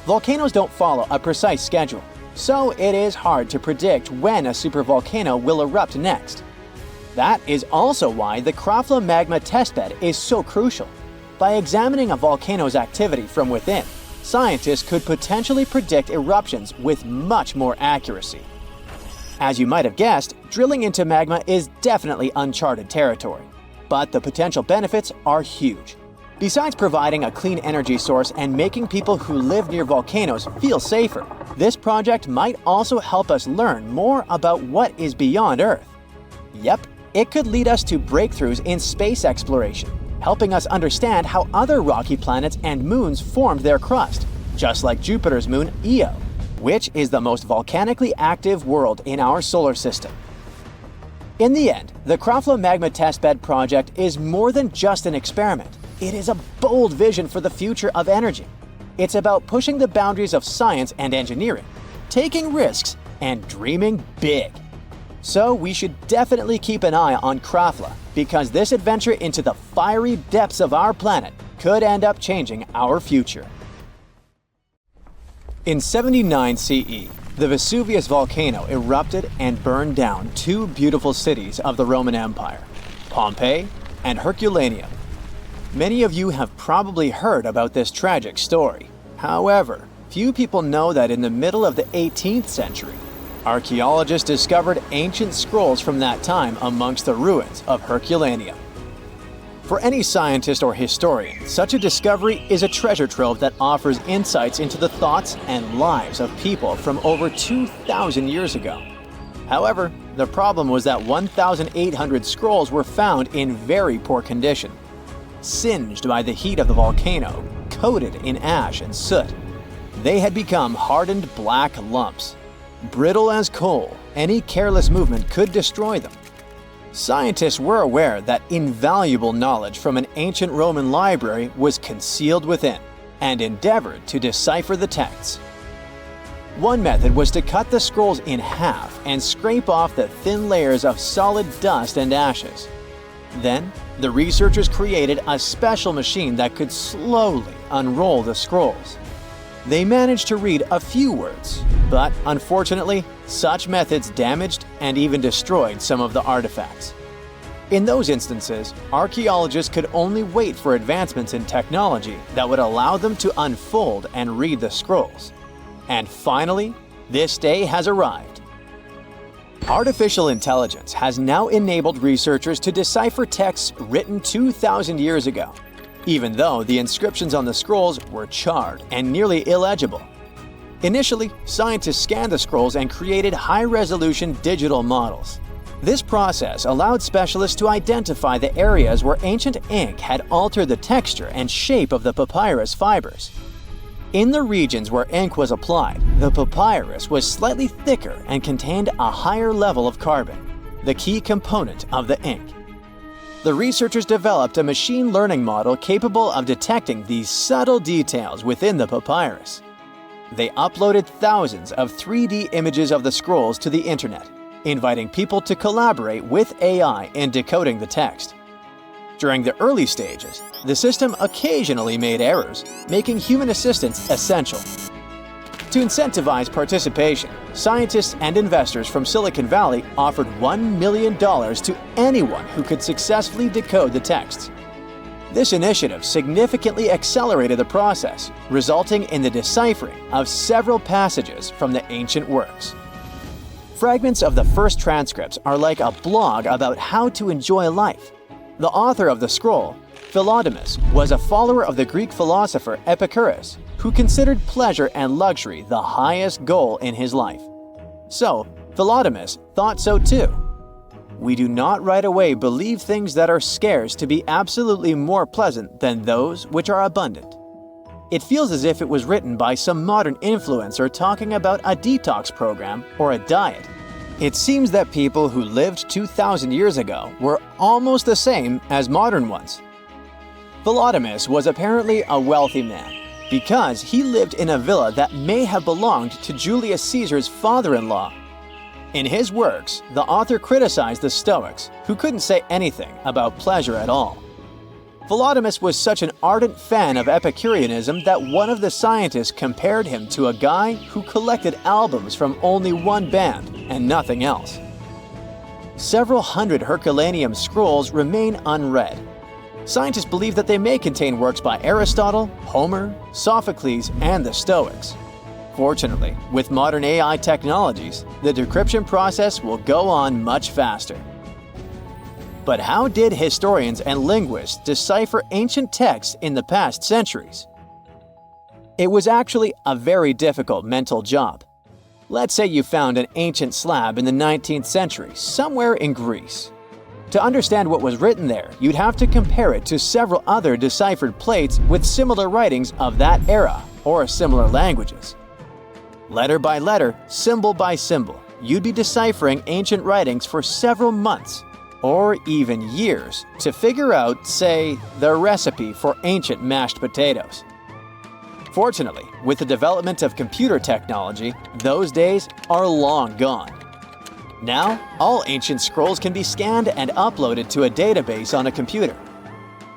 Volcanoes don't follow a precise schedule, so it is hard to predict when a supervolcano will erupt next. That is also why the Krafla Magma Testbed is so crucial. By examining a volcano's activity from within, scientists could potentially predict eruptions with much more accuracy. As you might have guessed, drilling into magma is definitely uncharted territory, but the potential benefits are huge. Besides providing a clean energy source and making people who live near volcanoes feel safer, this project might also help us learn more about what is beyond Earth. Yep, it could lead us to breakthroughs in space exploration, helping us understand how other rocky planets and moons formed their crust, just like Jupiter's moon Io, which is the most volcanically active world in our solar system. In the end, the Krafla Magma Testbed project is more than just an experiment. It is a bold vision for the future of energy. It's about pushing the boundaries of science and engineering, taking risks, and dreaming big. So we should definitely keep an eye on Krafla, because this adventure into the fiery depths of our planet could end up changing our future. In 79 CE, the Vesuvius volcano erupted and burned down two beautiful cities of the Roman Empire, Pompeii and Herculaneum. Many of you have probably heard about this tragic story. However, few people know that in the middle of the 18th century, archaeologists discovered ancient scrolls from that time amongst the ruins of Herculaneum. For any scientist or historian, such a discovery is a treasure trove that offers insights into the thoughts and lives of people from over 2,000 years ago. However, the problem was that 1,800 scrolls were found in very poor condition, singed by the heat of the volcano, coated in ash and soot. They had become hardened black lumps. Brittle as coal, any careless movement could destroy them. Scientists were aware that invaluable knowledge from an ancient Roman library was concealed within, and endeavored to decipher the texts. One method was to cut the scrolls in half and scrape off the thin layers of solid dust and ashes. Then, the researchers created a special machine that could slowly unroll the scrolls. They managed to read a few words, but unfortunately, such methods damaged and even destroyed some of the artifacts. In those instances, archaeologists could only wait for advancements in technology that would allow them to unfold and read the scrolls. And finally, this day has arrived. Artificial intelligence has now enabled researchers to decipher texts written 2,000 years ago, even though the inscriptions on the scrolls were charred and nearly illegible. Initially, scientists scanned the scrolls and created high-resolution digital models. This process allowed specialists to identify the areas where ancient ink had altered the texture and shape of the papyrus fibers. In the regions where ink was applied, the papyrus was slightly thicker and contained a higher level of carbon, the key component of the ink. The researchers developed a machine learning model capable of detecting these subtle details within the papyrus. They uploaded thousands of 3D images of the scrolls to the internet, inviting people to collaborate with AI in decoding the text. During the early stages, the system occasionally made errors, making human assistance essential. To incentivize participation, scientists and investors from Silicon Valley offered $1 million to anyone who could successfully decode the texts. This initiative significantly accelerated the process, resulting in the deciphering of several passages from the ancient works. Fragments of the first transcripts are like a blog about how to enjoy life. The author of the scroll, Philodemus, was a follower of the Greek philosopher Epicurus, who considered pleasure and luxury the highest goal in his life. So, Philodemus thought so too. We do not right away believe things that are scarce to be absolutely more pleasant than those which are abundant. It feels as if it was written by some modern influencer talking about a detox program or a diet. It seems that people who lived 2,000 years ago were almost the same as modern ones. Philodemus was apparently a wealthy man, because he lived in a villa that may have belonged to Julius Caesar's father-in-law. In his works, the author criticized the Stoics, who couldn't say anything about pleasure at all. Philodemus was such an ardent fan of Epicureanism that one of the scientists compared him to a guy who collected albums from only one band and nothing else. Several hundred Herculaneum scrolls remain unread. Scientists believe that they may contain works by Aristotle, Homer, Sophocles, and the Stoics. Fortunately, with modern AI technologies, the decryption process will go on much faster. But how did historians and linguists decipher ancient texts in the past centuries? It was actually a very difficult mental job. Let's say you found an ancient slab in the 19th century, somewhere in Greece. To understand what was written there, you'd have to compare it to several other deciphered plates with similar writings of that era or similar languages. Letter by letter, symbol by symbol, you'd be deciphering ancient writings for several months or even years to figure out, say, the recipe for ancient mashed potatoes. Fortunately, with the development of computer technology, those days are long gone. Now, all ancient scrolls can be scanned and uploaded to a database on a computer.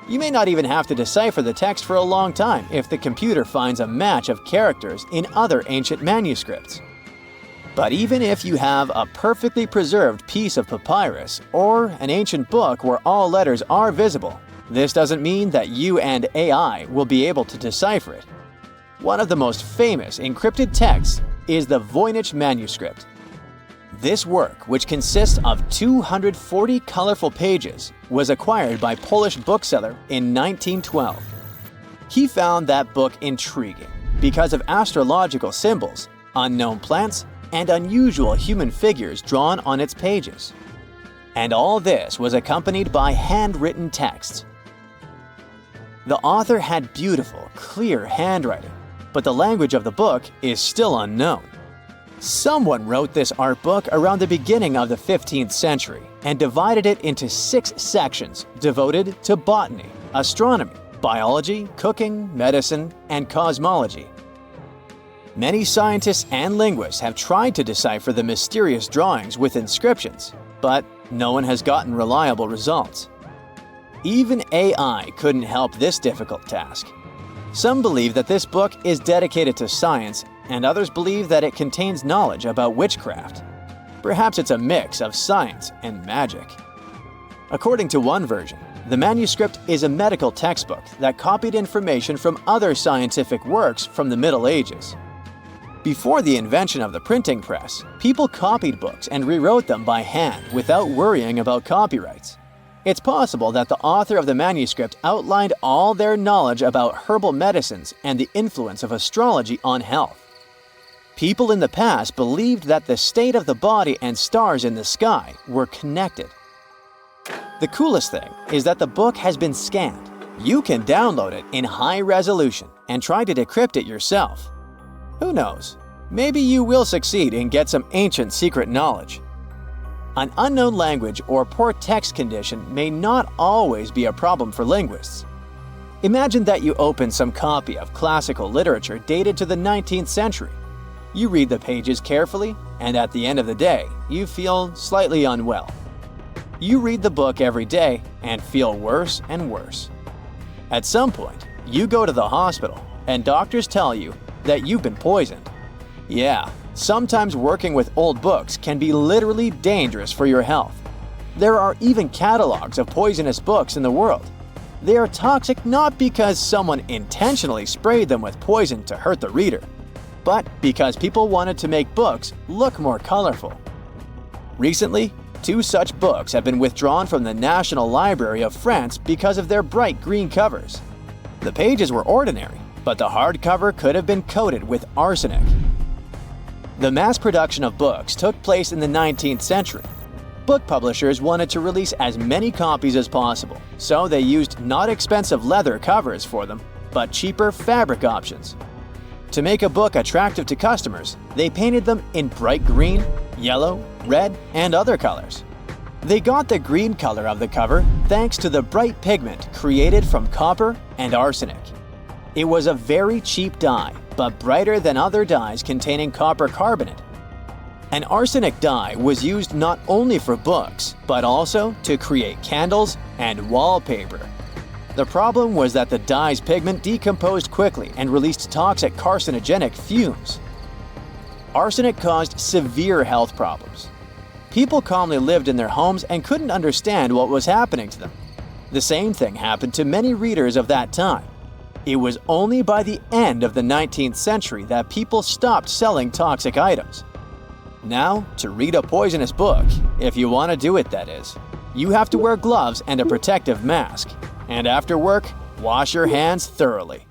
You may not even have to decipher the text for a long time if the computer finds a match of characters in other ancient manuscripts. But even if you have a perfectly preserved piece of papyrus or an ancient book where all letters are visible, this doesn't mean that you and AI will be able to decipher it. One of the most famous encrypted texts is the Voynich manuscript. This work, which consists of 240 colorful pages, was acquired by Polish bookseller in 1912. He found that book intriguing because of astrological symbols, unknown plants, and unusual human figures drawn on its pages. And all this was accompanied by handwritten texts. The author had beautiful, clear handwriting, but the language of the book is still unknown. Someone wrote this art book around the beginning of the 15th century and divided it into 6 sections devoted to botany, astronomy, biology, cooking, medicine, and cosmology. Many scientists and linguists have tried to decipher the mysterious drawings with inscriptions, but no one has gotten reliable results. Even AI couldn't help this difficult task. Some believe that this book is dedicated to science, and others believe that it contains knowledge about witchcraft. Perhaps it's a mix of science and magic. According to one version, the manuscript is a medical textbook that copied information from other scientific works from the Middle Ages. Before the invention of the printing press, people copied books and rewrote them by hand without worrying about copyrights. It's possible that the author of the manuscript outlined all their knowledge about herbal medicines and the influence of astrology on health. People in the past believed that the state of the body and stars in the sky were connected. The coolest thing is that the book has been scanned. You can download it in high resolution and try to decrypt it yourself. Who knows? Maybe you will succeed and get some ancient secret knowledge. An unknown language or poor text condition may not always be a problem for linguists. Imagine that you open some copy of classical literature dated to the 19th century. You read the pages carefully, and at the end of the day, you feel slightly unwell. You read the book every day and feel worse and worse. At some point, you go to the hospital, and doctors tell you that you've been poisoned. Yeah, sometimes working with old books can be literally dangerous for your health. There are even catalogs of poisonous books in the world. They are toxic not because someone intentionally sprayed them with poison to hurt the reader, but because people wanted to make books look more colorful. Recently, 2 such books have been withdrawn from the National Library of France because of their bright green covers. The pages were ordinary, but the hardcover could have been coated with arsenic. The mass production of books took place in the 19th century. Book publishers wanted to release as many copies as possible, so they used not expensive leather covers for them, but cheaper fabric options. To make a book attractive to customers, they painted them in bright green, yellow, red, and other colors. They got the green color of the cover thanks to the bright pigment created from copper and arsenic. It was a very cheap dye, but brighter than other dyes containing copper carbonate. An arsenic dye was used not only for books, but also to create candles and wallpaper. The problem was that the dye's pigment decomposed quickly and released toxic carcinogenic fumes. Arsenic caused severe health problems. People calmly lived in their homes and couldn't understand what was happening to them. The same thing happened to many readers of that time. It was only by the end of the 19th century that people stopped selling toxic items. Now, to read a poisonous book, if you want to do it that is, you have to wear gloves and a protective mask. And after work, wash your hands thoroughly.